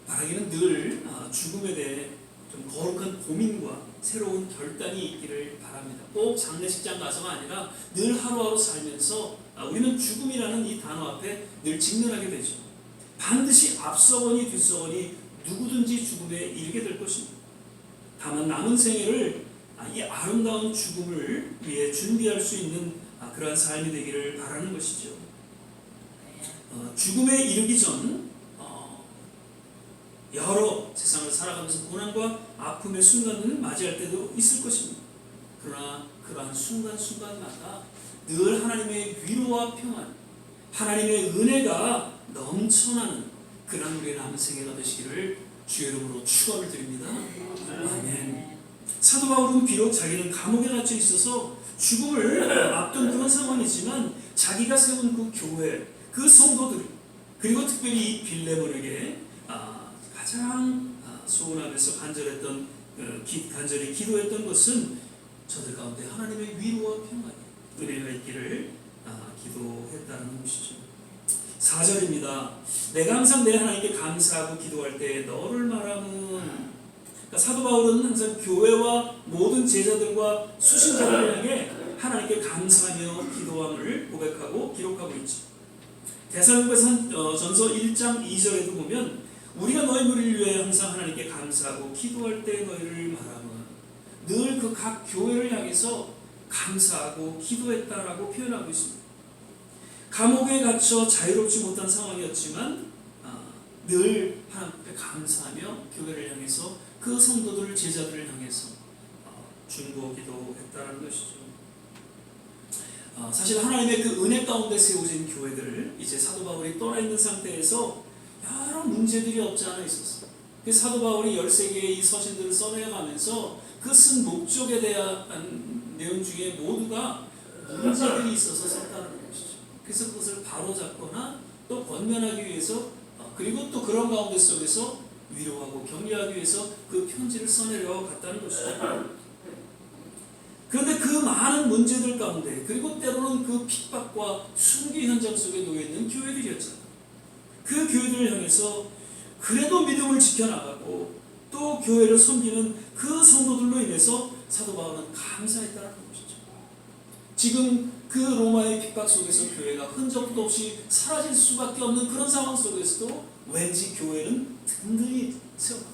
바라기는 늘 죽음에 대해 좀 거룩한 고민과 새로운 결단이 있기를 바랍니다. 꼭 장례식장 가서가 아니라 늘 하루하루 살면서 우리는 죽음이라는 이 단어 앞에 늘 직면하게 되죠. 반드시 앞서거니 뒤서거니 누구든지 죽음에 이르게 될 것입니다. 다만 남은 생애를 이 아름다운 죽음을 위해 준비할 수 있는 그러한 삶이 되기를 바라는 것이죠. 죽음에 이르기 전 여러 세상을 살아가면서 고난과 아픔의 순간을 맞이할 때도 있을 것입니다. 그러나 그러한 순간순간마다 늘 하나님의 위로와 평안, 하나님의 은혜가 넘쳐나는 그런 우리의 남은 생애가 되시기를 주의 이름으로 축원을 드립니다. 아멘. 사도 바울은 비록 자기는 감옥에 갇혀 있어서 죽음을 앞둔 그런 상황이지만 자기가 세운 그 교회, 그 성도들, 그리고 특별히 이 빌레몬에게 가장 소원하면서 간절히 기도했던 것은 저들 가운데 하나님의 위로와 평안이 은혜가 있기를 기도했다는 것이죠. 4절입니다. 내가 항상 내 하나님께 감사하고 기도할 때 너를 말함은, 그러니까 사도 바울은 항상 교회와 모든 제자들과 수신자들을 향해 하나님께 감사하며 기도함을 고백하고 기록하고 있죠. 데살로니가서 전서 1장 2절에도 보면 우리가 너희 무리를 위해 항상 하나님께 감사하고 기도할 때 너희를 말함은, 늘 그 각 교회를 향해서 감사하고 기도했다라고 표현하고 있습니다. 감옥에 갇혀 자유롭지 못한 상황이었지만 늘 하나님께 감사하며 교회를 향해서 그 성도들을 제자들을 향해서 중보기도했다는 것이죠. 사실 하나님의 그 은혜 가운데 세워진 교회들을 이제 사도 바울이 떠나 있는 상태에서 여러 문제들이 없지 않아 있었어요. 그래서 사도 바울이 13개의 이 서신들을 써내가면서 그 쓴 목적에 대한 내용 중에 모두가 문제들이 있어서 썼다는 것이죠. 그래서 그것을 바로잡거나 또 권면하기 위해서 그리고 또 그런 가운데 속에서 위로하고 격려하기 위해서 그 편지를 써내려 갔다는 것이죠. 그런데 그 많은 문제들 가운데 그리고 때로는 그 핍박과 순교 현장 속에 놓여있는 교회들이었잖아요. 그 교회들을 향해서 그래도 믿음을 지켜나가고 또 교회를 섬기는 그 성도들로 인해서 사도 바울은 감사했다는 것이죠. 지금 그 로마의 핍박 속에서 교회가 흔적도 없이 사라질 수밖에 없는 그런 상황 속에서도 왠지 교회는 든든히 세워요.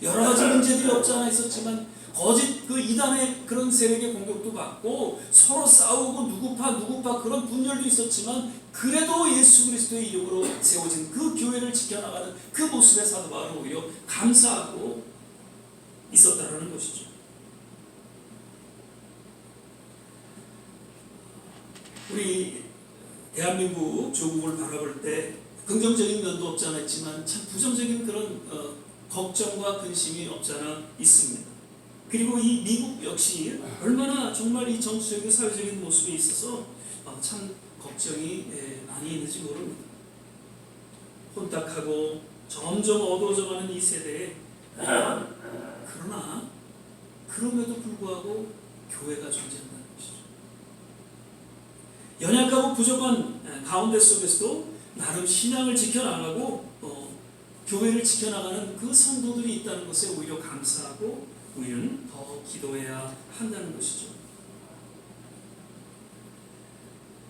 여러 가지 문제들이 없지 않아 있었지만 거짓 그 이단의 그런 세력의 공격도 받고 서로 싸우고 누구파 그런 분열도 있었지만 그래도 예수 그리스도의 이름으로 세워진 그 교회를 지켜나가는 그 모습에 사도 바울은 오히려 감사하고 있었다라는 것이죠. 우리 대한민국 조국을 바라볼 때 긍정적인 면도 없지 않아 있지만 참 부정적인 그런 걱정과 근심이 없지 않아 있습니다. 그리고 이 미국 역시 얼마나 정말 이 정치적인 사회적인 모습에 있어서 참 걱정이 많이 있는지 모릅니다. 혼탁하고 점점 어두워져가는 이 세대에 그러나 그럼에도 불구하고 교회가 존재한다는 것이죠. 연약하고 부족한 가운데 속에서도 나름 신앙을 지켜나가고 교회를 지켜나가는 그 성도들이 있다는 것에 오히려 감사하고 우리는 더 기도해야 한다는 것이죠.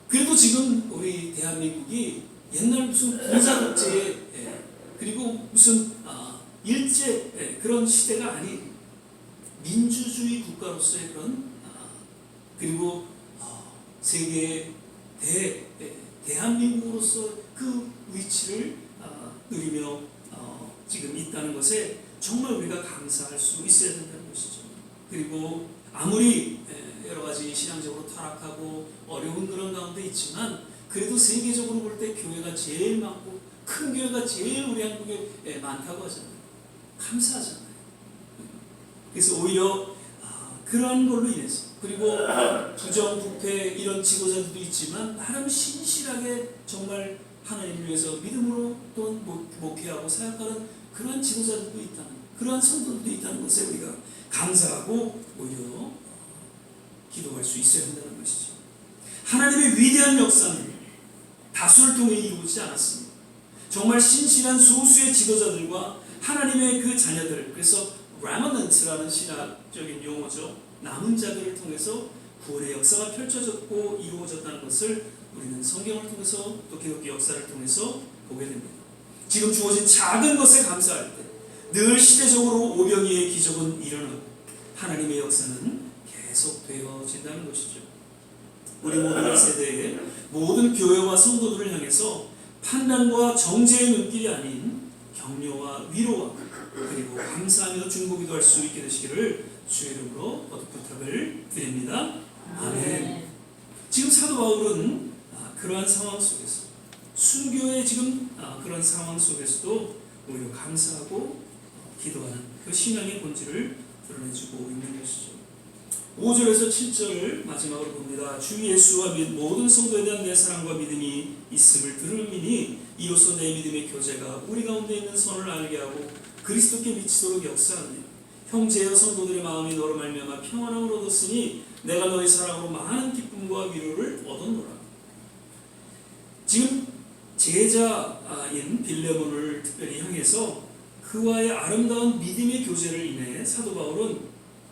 그래도 지금 우리 대한민국이 옛날 무슨 군사 독재에 그리고 무슨 일제 그런 시대가 아닌 민주주의 국가로서의 그런 그리고 세계의 대한민국으로서 그 위치를 누리며 지금 있다는 것에 정말 우리가 감사할 수 있어야 된다는 것이죠. 그리고 아무리 여러 가지 신앙적으로 타락하고 어려운 그런 가운데 있지만 그래도 세계적으로 볼 때 교회가 제일 많고 큰 교회가 제일 우리 한국에 많다고 하잖아요. 감사하잖아요. 그래서 오히려 그러한 걸로 인해서 그리고 부정부패 이런 지도자들도 있지만 나름 신실하게 정말 하나님을 위해서 믿음으로 또 목회하고 사역하는 그러한 지도자들도 있다는 그러한 성도들도 있다는 것에 우리가 감사하고 오히려 기도할 수 있어야 한다는 것이죠. 하나님의 위대한 역사는 다수를 통해 이루어지지 않았습니다. 정말 신실한 소수의 지도자들과 하나님의 그 자녀들, 그래서 레머넌트라는 신학적인 용어죠. 남은 자들을 통해서 구원의 역사가 펼쳐졌고 이루어졌다는 것을 우리는 성경을 통해서 또 기독교 역사를 통해서 보게 됩니다. 지금 주어진 작은 것에 감사할 때 늘 시대적으로 오병이의 기적은 일어나고 하나님의 역사는 계속되어진다는 것이죠. 우리 모든 세대의 모든 교회와 성도들을 향해서 판단과 정죄의 눈길이 아닌 격려와 위로와 그리고 감사하며 중보기도 할 수 있게 되시기를 주의 이름으로 거듭 부탁을 드립니다. 아멘. 지금 사도 바울은 그러한 상황 속에서 순교의 지금 그런 상황 속에서도 오히려 감사하고 기도하는 그 신앙의 본질을 드러내주고 있는 것이죠. 5절에서 7절 마지막으로 봅니다. 주 예수와 및 모든 성도에 대한 내 사랑과 믿음이 있음을 들음이니 이로써 내 믿음의 교제가 우리 가운데 있는 선을 알게 하고 그리스도께 미치도록 역사하느니라. 형제여 성도들의 마음이 너로 말미암아 평안함을 얻었으니 내가 너의 사랑으로 많은 기쁨과 위로를 얻었노라. 지금 제자인 빌레몬을 특별히 향해서 그와의 아름다운 믿음의 교제를 인해 사도 바울은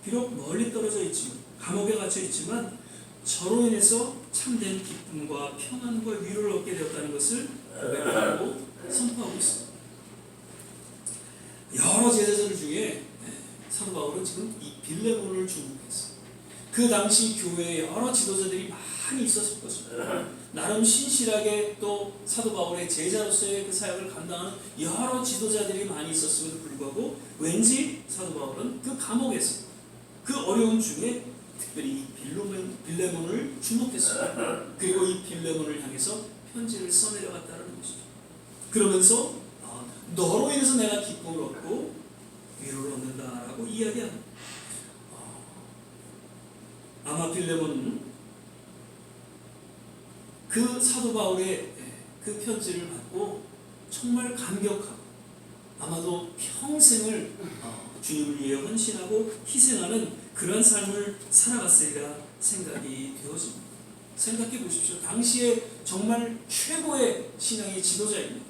비록 멀리 떨어져 있지만 감옥에 갇혀 있지만 저로 인해서 참된 기쁨과 평안과 위로를 얻게 되었다는 것을 고백하고 선포하고 있습니다. 여러 제자들 중에 사도 바울은 지금 이 빌레몬을 주목했어요. 그 당시 교회에 여러 지도자들이 많이 있었을 것입니다. 나름 신실하게 또 사도 바울의 제자로서의 그 사역을 감당하는 여러 지도자들이 많이 있었음에도 불구하고 왠지 사도 바울은 그 감옥에서 그 어려움 중에 특별히 이 빌레몬을 주목했습니다. 그리고 이 빌레몬을 향해서 편지를 써내려갔다는 것이죠. 그러면서 너로 인해서 내가 기쁨을 얻고 위로를 얻는다라고 이야기합니다. 아마 빌레몬은 그 사도 바울의 그 편지를 받고 정말 감격하고 아마도 평생을 주님을 위해 헌신하고 희생하는 그런 삶을 살아갔으리라 생각이 되어집니다. 생각해 보십시오. 당시에 정말 최고의 신앙의 지도자입니다.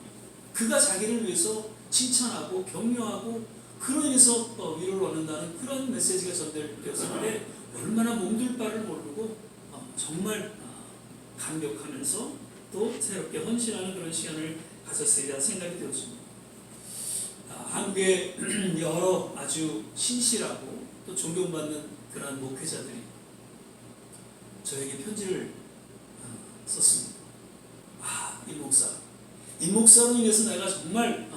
그가 자기를 위해서 칭찬하고 격려하고 그로 인해서 위로를 얻는다는 그런 메시지가 전달되었을 때 얼마나 몸둘 바를 모르고 정말 감격하면서 또 새롭게 헌신하는 그런 시간을 가졌으리라 생각이 되었습니다. 한국의 여러 아주 신실하고 또 존경받는 그러한 목회자들이 저에게 편지를 썼습니다. 이 목사로 인해서 내가 정말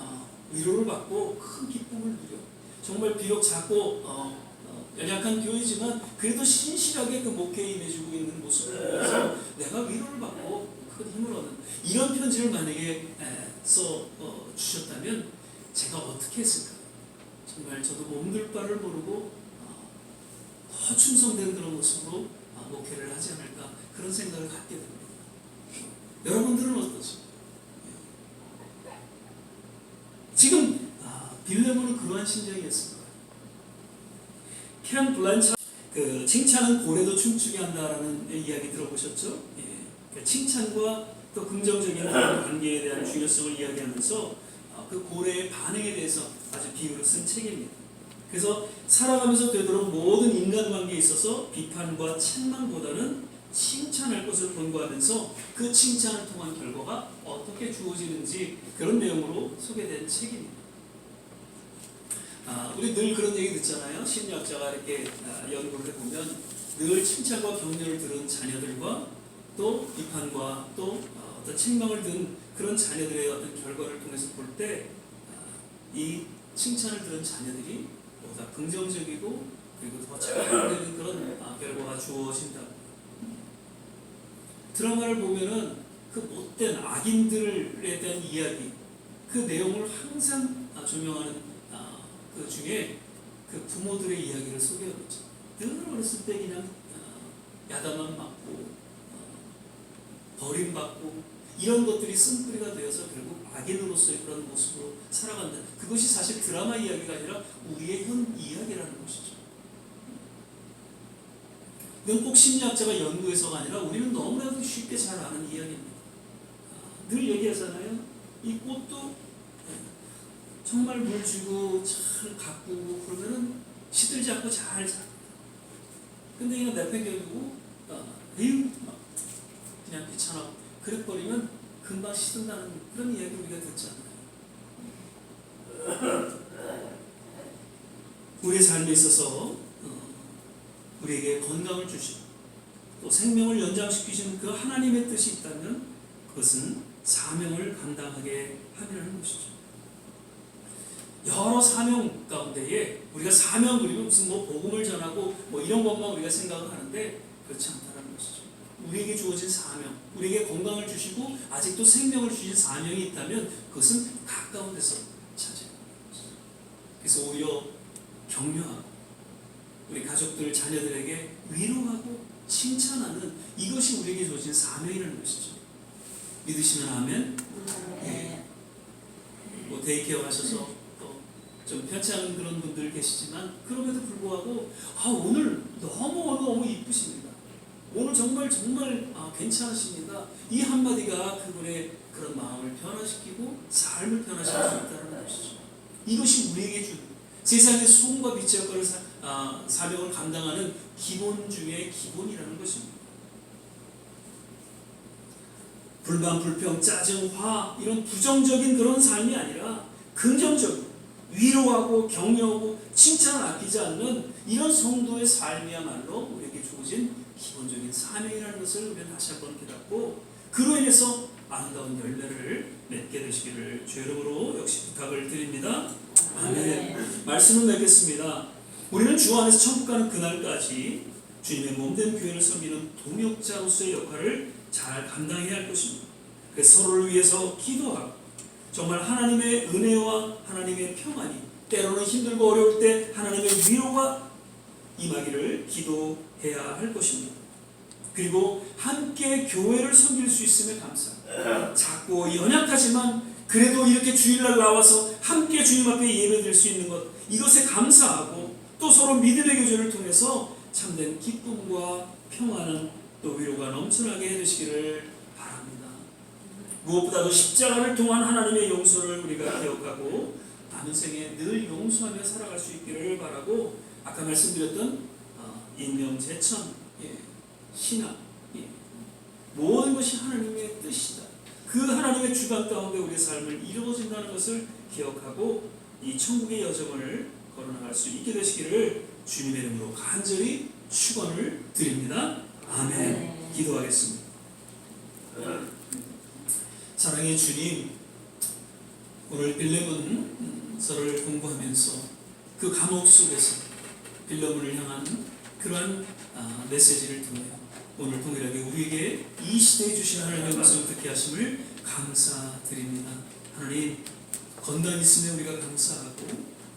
위로를 받고 큰 기쁨을 누려 정말 비록 작고 연약한 교회지만 그래도 신실하게 그 목회에 임해주고 있는 모습을 보면서 내가 위로를 받고 큰 힘을 얻는 이런 편지를 만약에 써 주셨다면 제가 어떻게 했을까? 정말 저도 몸둘 바를 모르고 더 충성된 그런 모습으로 목회를 하지 않을까 그런 생각을 갖게 됩니다. 여러분들은 어떠십니까? 지금 빌레몬은 그러한 심정이었습니다. 켄 블란차 그 칭찬은 고래도 춤추게 한다라는 이야기 들어보셨죠? 그 칭찬과 또 긍정적인 그런 관계에 대한 중요성을 이야기하면서 그 고래의 반응에 대해서 아주 비유로 쓴 책입니다. 그래서 살아가면서 되도록 모든 인간관계에 있어서 비판과 책망보다는 칭찬할 것을 권고하면서 그 칭찬을 통한 결과가 어떻게 주어지는지 그런 내용으로 소개된 책입니다. 우리 늘 그런 얘기 듣잖아요. 심리학자가 이렇게 연구를 해보면 늘 칭찬과 격려를 들은 자녀들과 또 비판과 또 어떤 책망을 들은 그런 자녀들의 어떤 결과를 통해서 볼 때 이 칭찬을 들은 자녀들이 보다 긍정적이고 그리고 더 잘되는 그런 결과가 주어진다. 드라마를 보면은 그 못된 악인들에 대한 이야기, 그 내용을 항상 조명하는 그 중에 그 부모들의 이야기를 소개하고 있죠. 늘 어렸을 때 그냥 야단만 맞고 버림받고 이런 것들이 쓴뿌리가 되어서 결국 악인으로서의 그런 모습으로 살아간다. 그것이 사실 드라마 이야기가 아니라 우리의 현 이야기라는 것이죠. 이건 꼭 심리학자가 연구해서가 아니라 우리는 너무나도 쉽게 잘 아는 이야기입니다. 늘 얘기하잖아요. 이 꽃도 정말 물 주고 잘 가꾸고 그러면은 시들지 않고 잘 자랍니다. 근데 이거 내팽겨두고 그냥 귀찮아 그래버리면 금방 시든다는 그런 이야기 우리가 듣잖아요. 우리의 삶에 있어서 우리에게 건강을 주시고 또 생명을 연장시키시는 그 하나님의 뜻이 있다면 그것은 사명을 감당하게 하려는 것이죠. 여러 사명 가운데에 우리가 사명 그리고 무슨 복음을 전하고 이런 것만 우리가 생각을 하는데 그렇지 않다는 것이죠. 우리에게 주어진 사명, 우리에게 건강을 주시고 아직도 생명을 주신 사명이 있다면 그것은 가까운 데서 찾아야 합니다. 그래서 오히려 격려하고 우리 가족들, 자녀들에게 위로하고 칭찬하는 이것이 우리에게 주어진 사명이라는 것이죠. 믿으시면 아멘. 네. 데이케어 하셔서 또 좀 편치 않은 그런 분들 계시지만 그럼에도 불구하고 오늘 너무 이쁘십니다. 오늘 정말 괜찮으십니다. 이 한마디가 그분의 그런 마음을 변화시키고 삶을 변화시킬 수 있다는 것이죠. 이것이 우리에게 주는 세상의 소금과 빛의 역할을 사명을 감당하는 기본 중에 기본이라는 것입니다. 불만, 불평, 짜증, 화 이런 부정적인 그런 삶이 아니라 긍정적인 위로하고 격려하고 칭찬을 아끼지 않는 이런 성도의 삶이야말로 우리에게 주어진 기본적인 사명이라는 것을 우리는 다시 한번 깨닫고 그로 인해서 아름다운 열매를 맺게 되시기를 주의 이름으로 역시 부탁을 드립니다. 아멘. 말씀을 맺겠습니다. 우리는 주 안에서 천국 가는 그날까지 주님의 몸된 교회를 섬기는 동역자로서의 역할을 잘 감당해야 할 것입니다. 그래서 서로를 위해서 기도하고 정말 하나님의 은혜와 하나님의 평안이 때로는 힘들고 어려울 때 하나님의 위로가 임하기를 기도해야 할 것입니다. 그리고 함께 교회를 섬길 수 있음에 감사합니다. 작고 연약하지만 그래도 이렇게 주일날 나와서 함께 주님 앞에 예배드릴 수 있는 것 이것에 감사하고 또 서로 믿음의 교제를 통해서 참된 기쁨과 평안은 또 위로가 넘쳐나게 해주시기를 바랍니다. 무엇보다도 십자가를 통한 하나님의 용서를 우리가 기억하고 남은 생에 늘 용서하며 살아갈 수 있기를 바라고, 아까 말씀드렸던 인명제천, 신앙, 모든 것이 하나님의 뜻이다. 그 하나님의 주관 가운데 우리의 삶을 이루어진다는 것을 기억하고 이 천국의 여정을 걸어나갈 수 있게 되시기를 주님의 이름으로 간절히 축원을 드립니다. 아멘. 기도하겠습니다. 사랑의 주님, 오늘 빌레몬서를 공부하면서 그 감옥 속에서 빌레몬을 향한 그러한 메시지를 통해 오늘 동일하게 우리에게 이 시대에 주신 하나님의 음성을 듣게 하심을 감사드립니다. 하나님, 건강 있음에 우리가 감사하고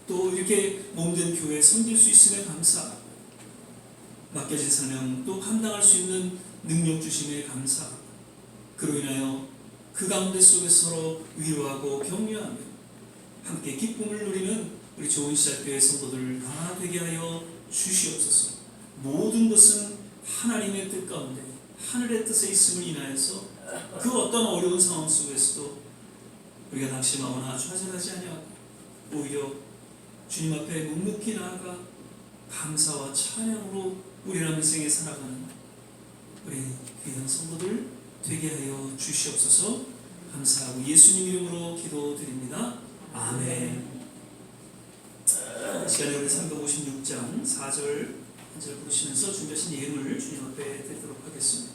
또 이렇게 몸된 교회에 섬길 수 있음에 감사하고 맡겨진 사명 또 감당할 수 있는 능력 주심에 감사하고 그로 인하여 그 가운데 속에서 서로 위로하고 격려하며 함께 기쁨을 누리는 우리 좋은 시작교회 성도들 다 되게 하여 주시옵소서. 모든 것은 하나님의 뜻 가운데 하늘의 뜻에 있음을 인하여서 그 어떤 어려운 상황 속에서도 우리가 낙심하거나 좌절하지 아니하고 오히려 주님 앞에 묵묵히 나아가 감사와 찬양으로 우리 남은 생에 살아가는 우리 귀한 성도들 되게 하여 주시옵소서. 감사하고 예수님 이름으로 기도드립니다. 아멘. 시간에 우리 356장 4절 한 절 부르시면서 준비하신 예물을 주님 앞에 드리도록 하겠습니다.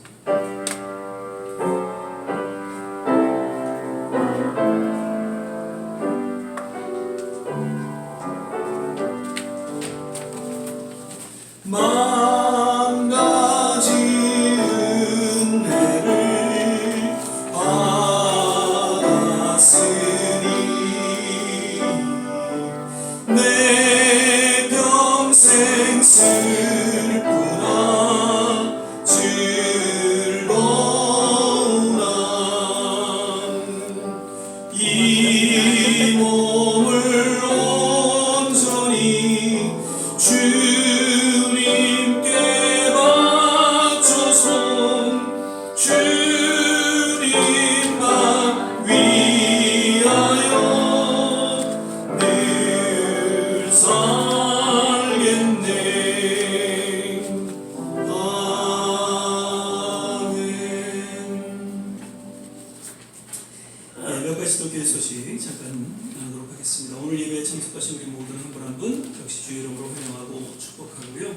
몇 가지 또 교회 소식 잠깐 나누도록 하겠습니다. 오늘 예배에 참석하신 우리 모든 한 분 한 분 역시 주의 이름으로 환영하고 축복하고요.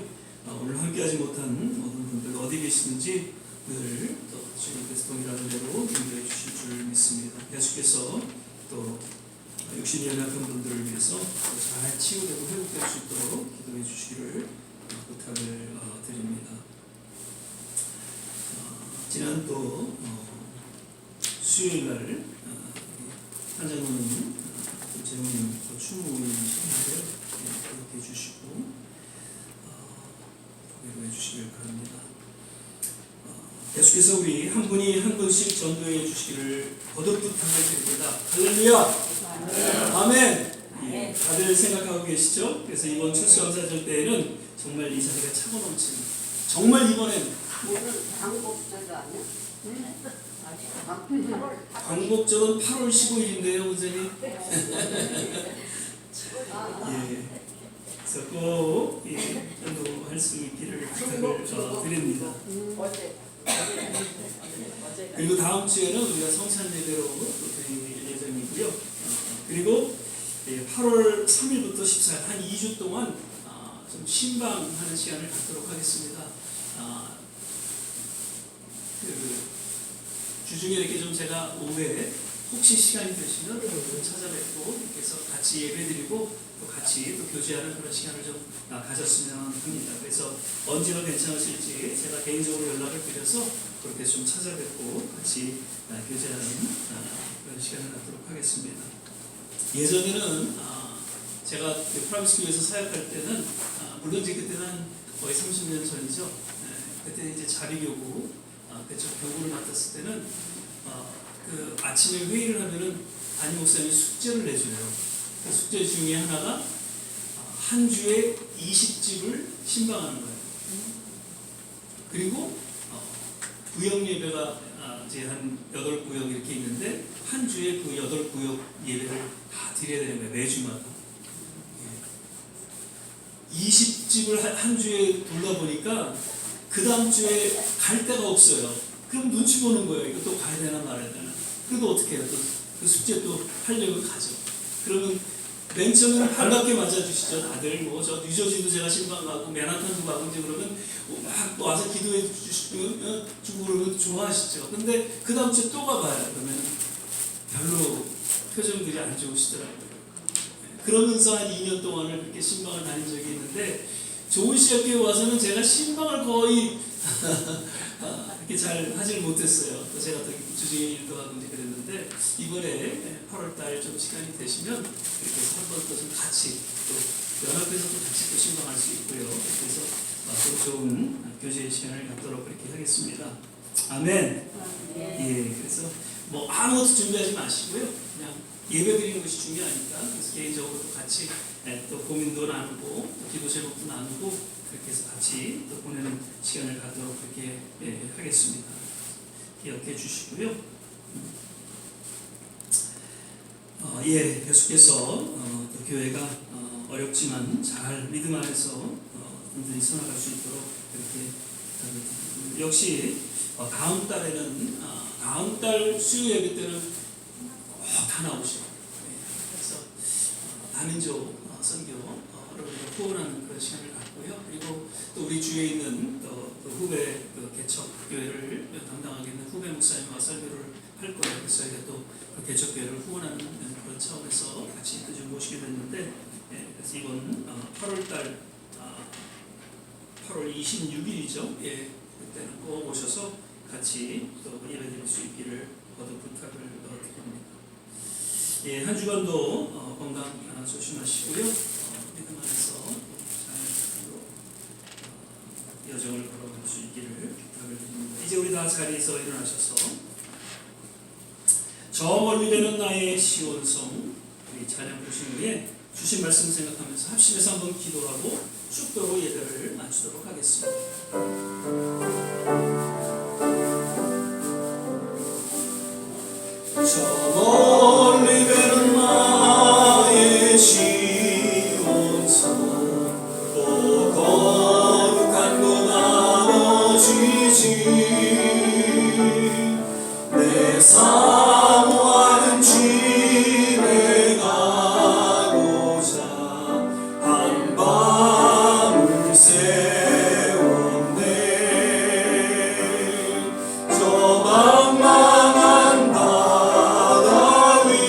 오늘 함께하지 못한 모든 분들 어디 계시는지 늘 또 주님께서 동일한 대로 인도해 주실 줄 믿습니다. 예수께서 또 육신이 연약한 분들을 위해서 잘 치유되고 회복될 수 있도록 기도해 주시기를 부탁을 드립니다. 지난 또 수요일날 한장로는 재무님 또 추모이셨는데요. 기억해 주시고 위로해 주시길 바랍니다. 계속해서 우리 한 분이 한 분씩 전도해 주시기를 거듭 부탁을 드립니다. 할렐루야! 아멘! 예, 다들 생각하고 계시죠? 그래서 이번 추수감사절 때에는 정말 이 자리가 차고 넘치는, 정말 이번엔 광복절도 아니야? 광복절은 8월 15일인데요, 선생님. 예, 그래서 꼭 전도할 수 있기를 부탁을 드립니다. 그리고 다음 주에는 우리가 성찬 예배로 드릴 예정이고요. 그리고 8월 3일부터 14일 한 2주 동안 좀 신방하는 시간을 갖도록 하겠습니다. 주중에 이렇게 좀 제가 오후에 혹시 시간이 되시면 찾아뵙고 이렇게 해서 같이 예배드리고 또 같이 또 교제하는 그런 시간을 좀 가졌으면 합니다. 그래서 언제나 괜찮으실지 제가 개인적으로 연락을 드려서 그렇게 좀 찾아뵙고 같이 교제하는 그런 시간을 갖도록 하겠습니다. 예전에는 제가 프라미스 교회에서 사역할 때는 물론 이제 그때는 거의 30년 전이죠. 그때 이제 자비교구 그쪽 교구를 맡았을 때는 그 아침에 회의를 하면은 담임 목사님이 숙제를 내줘요. 그 숙제 중에 하나가 한 주에 20집을 신방하는 거예요. 그리고 부영 예배가 이제 한 8구역 이렇게 있는데 한 주에 그 8구역 예배를 다 드려야 되는 거예요. 매주마다. 20집을 한 주에 돌다 보니까 그 다음 주에 갈 데가 없어요. 그럼 눈치 보는 거예요. 이거 또 가야 되나 말아야 되나. 그래도 어떻게 해요? 또 그 숙제 또 하려고 가죠. 그러면 맨 처음에는 반갑게 맞아주시죠. 다들 뭐 저 뉴저지도 제가 신방 가고 맨하탄도 가고 이제 그러면 막 또 와서 기도해 주고 그러면 좋아하시죠. 근데 그 다음 주에 또 가봐요. 그러면 별로 표정들이 안 좋으시더라고요. 그러면서 한 2년 동안을 그렇게 신방을 다닌 적이 있는데 좋은 시학교에 와서는 제가 신방을 거의 이렇게 잘 하질 못했어요. 또 제가 또 주중에 일도 하고 이제 그랬는데 이번에 8월달 좀 시간이 되시면 이렇게 해서 한 번 또 좀 같이 또 연합해서도 같이 또 신방할 수 있고요. 그래서 또 좋은 교제 시간을 갖도록 그렇게 하겠습니다. 아멘. 예, 그래서 뭐 아무것도 준비하지 마시고요. 그냥 예배 드리는 것이 중요하니까 그래서 개인적으로 또 같이 또 고민도 나누고 또 기도 제목도 나누고 그렇게 해서 같이 또 보내는 시간을 갖도록 그렇게 하겠습니다. 기억해 주시고요. 계속해서 또 교회가 어렵지만 잘 믿음 안에서 든든히 서나갈 수 있도록 그렇게 역시 다음 달에는 다음 달 수요 예배 때는 꼭 다 나오시고 그래서 다민족 선교 여러분들 후원하는 그런 시간을 갖고요. 그리고 또 우리 주위에 있는 또 후배 개척 교회를 담당하고 있는 후배 목사님과 설교를 할 거예요. 그래서 저희가 또 개척 교회를 후원하는 그런 차원에서 같이 또 좀 모시게 됐는데 그래서 이번 8월달 8월 26일이죠. 그때는 꼭 오셔서 같이 또 예배드릴 수 있기를 거듭 부탁을 드립니다. 한 주간도 건강 조심하시고요. 믿음 안에서 잘 여정을 걸어갈 수 있기를 부탁을 드립니다. 이제 우리 다 자리에서 일어나셔서 저 멀리 되는 나의 시온성 우리 찬양 부르신 후에 주신 말씀 생각하면서 합심해서 한번 기도하고 축도로 예배를 마치도록 하겠습니다. 저 멀리 되는 나의 시온성 또 거룩한 곳 아버지지 내 사모하는 집에 가고자 한 밤을 세웠네 저 망망한 바다 위에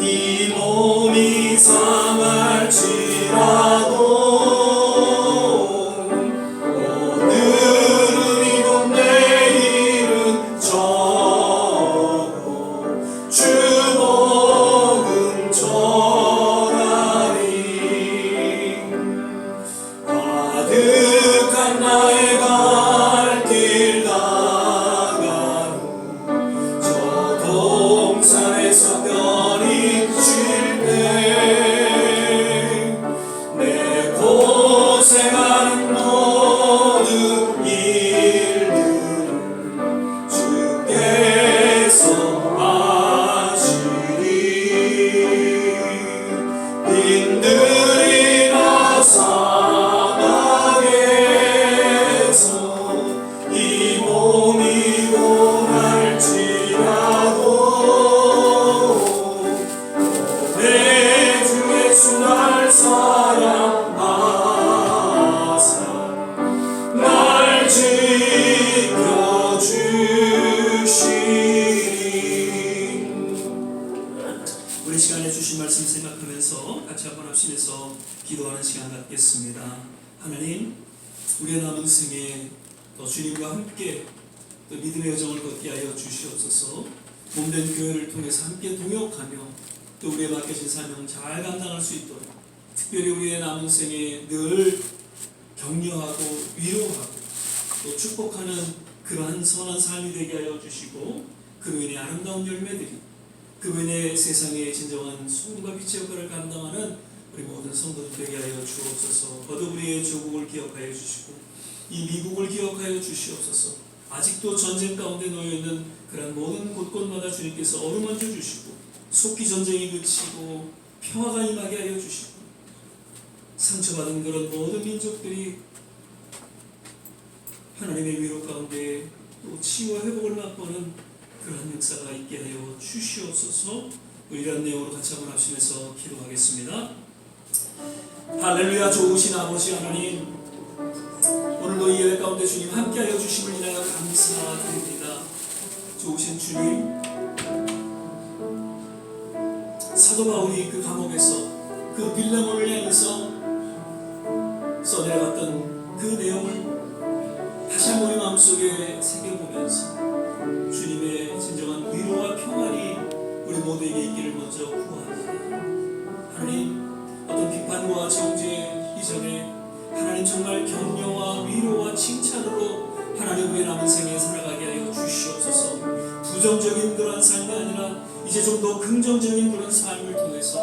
이 몸이 상할지라도 오늘은 이곳 내일은 저곳 주 복음 전하리 가득한 나의 발길 다가루 저 동산에서 별이 내 고생하는 모든 일들을 주께서 아시리 빈들이나 사막에서 이 몸이 고날지라도 내 주 예수 날 사랑하사 날 지켜주시리 우리 시간에 주신 말씀 생각하면서 같이 한번 합심해서 기도하는 시간 갖겠습니다. 하나님 우리의 남은 생에 또 주님과 함께 또 믿음의 여정을 걷게 하여 주시옵소서. 몸된 교회를 통해서 함께 동역하며 또 우리의 맡겨진 사명 잘 감당할 수 있도록 특별히 우리의 남은 생에 늘 격려하고 위로하고 또 축복하는 그러한 선한 삶이 되게 하여 주시고 그로 인해 아름다운 열매들이 그로 인해 세상의 진정한 소금과 빛의 역할을 감당하는 우리 모든 성도들 되게 하여 주옵소서. 거듭 우리의 조국을 기억하여 주시고 이 미국을 기억하여 주시옵소서. 아직도 전쟁 가운데 놓여있는 그런 모든 곳곳마다 주님께서 어루만져 주시고 속히 전쟁이 그치고 평화가 임하게 하여 주시고 상처받은 그런 모든 민족들이 하나님의 위로 가운데 또 치유와 회복을 맛보는 그러한 역사가 있게 하여 주시옵소서. 우리 이런 내용으로 같이 한번 합심해서 기도하겠습니다. 할렐루야. 좋으신 아버지 하나님, 오늘도 이 예배 가운데 주님 함께하여 주심을 인하여 감사드립니다. 좋으신 주님, 사도 바울이 그 감옥에서 그 빌레몬을 향해서 써내려갔던 그 내용을 다시 한번 우리 마음속에 새겨보면서 주님의 진정한 위로와 평안이 우리 모두에게 있기를 먼저 구합니다. 하나님, 어떤 비판과 정죄 이전에 하나님 정말 격려와 위로와 칭찬으로 하나님 위에 남은 생에 살아가게 하여 주시옵소서. 부정적인 그런 삶이 아니라 이제 좀 더 긍정적인 그런 삶을 통해서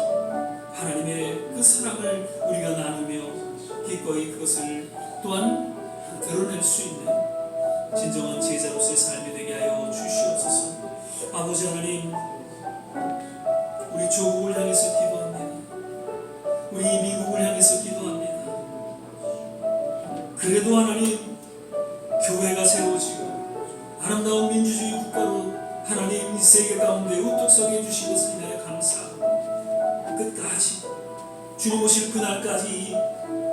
하나님의 그 사랑을 우리가 나누며 기꺼이 그것을 또한 드러낼 수 있는 진정한 제자로서의 삶이 되게 하여 주시옵소서. 아버지 하나님, 우리 조국을 향해서 기도합니다. 우리 미국을 향해서 기도합니다. 그래도 하나님, 교회가 세워지고 아름다운 민주주의 국가로 하나님 이 세계 가운데 우뚝 서게 해주신 것을 인하여 감사하고 끝까지 주님 오실 그날까지 이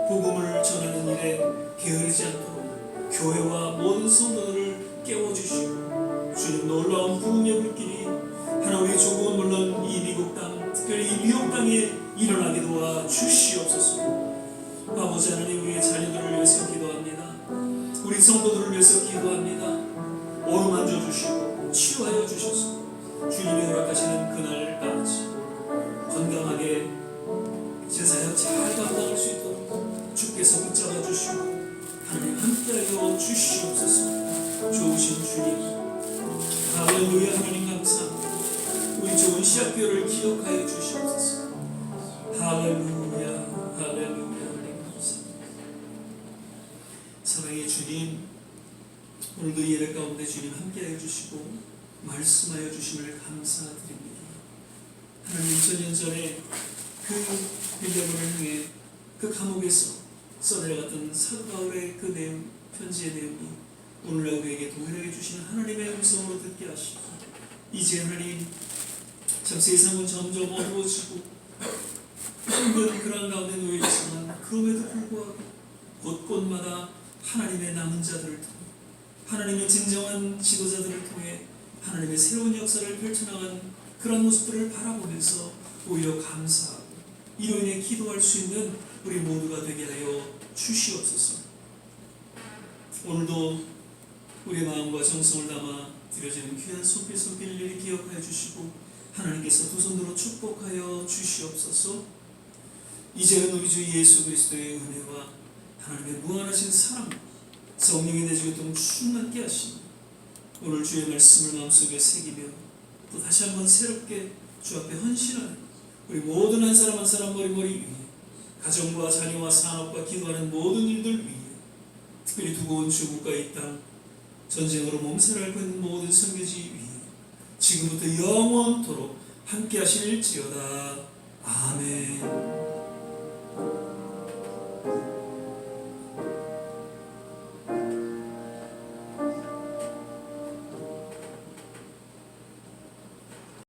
복음을 전하는 일에 게으르지 않도록 교회와 모든 성도들을 깨워주시고 주님 놀라운 부흥의 불길이 하나 우리 조국은 물론 이 미국 땅, 특별히 이 뉴욕 땅에 일어나게 도와 주시옵소서. 아버지 하나님, 우리의 자녀들을 위해서 기도합니다. 우리 성도들을 위해서 기도합니다. 어루만져 주시고 치유하여 주셔서 주님이 허락하시는 그날까지 건강하게 제사역 잘 감당할 수 있도록 주께서 붙잡아 주시고 하나님 함께하여 주시옵소서. 좋으신 주님, 할렐루야. 하나님 감사합니다. 우리 좋은 시학교를 기억하여 주시옵소서. 할렐루야, 할렐루야. 하나님 감사합니다. 사랑의 주님, 오늘도 예배 가운데 주님 함께하여 주시고 말씀하여 주심을 감사드립니다. 하나님, 천년 전에 그 빌레몬을 위해 그 감옥에서 써내려갔던 사도 바울의 그 내용, 편지의 내용이 오늘날 우리에게 동일하게 주시는 하나님의 음성으로 듣게 하시고, 이제 하나님, 참 세상은 점점 어두워지고 힘든 그런 가운데 놓여있지만 그럼에도 불구하고 곳곳마다 하나님의 남은 자들을 통해, 하나님의 진정한 지도자들을 통해 하나님의 새로운 역사를 펼쳐나간 그런 모습들을 바라보면서 오히려 감사하고 이로 인해 기도할 수 있는 우리 모두가 되게 하여 주시옵소서. 오늘도 우리의 마음과 정성을 담아 드려지는 귀한 손길손길을 일일이 기억하여 주시고 하나님께서 두 손으로 축복하여 주시옵소서. 이제는 우리 주 예수 그리스도의 은혜와 하나님의 무한하신 사랑, 성령의 내주교통 충만케 하시니 오늘 주의 말씀을 마음속에 새기며 또 다시 한번 새롭게 주 앞에 헌신하는 우리 모든 한 사람 한 사람 머리머리 위에, 가정과 자녀와 산업과 기도하는 모든 일들 위에, 특별히 두고 온 주국과 이 땅, 전쟁으로 몸살을 앓고 있는 모든 선교지 위에 지금부터 영원토록 함께 하실지어다. 아멘.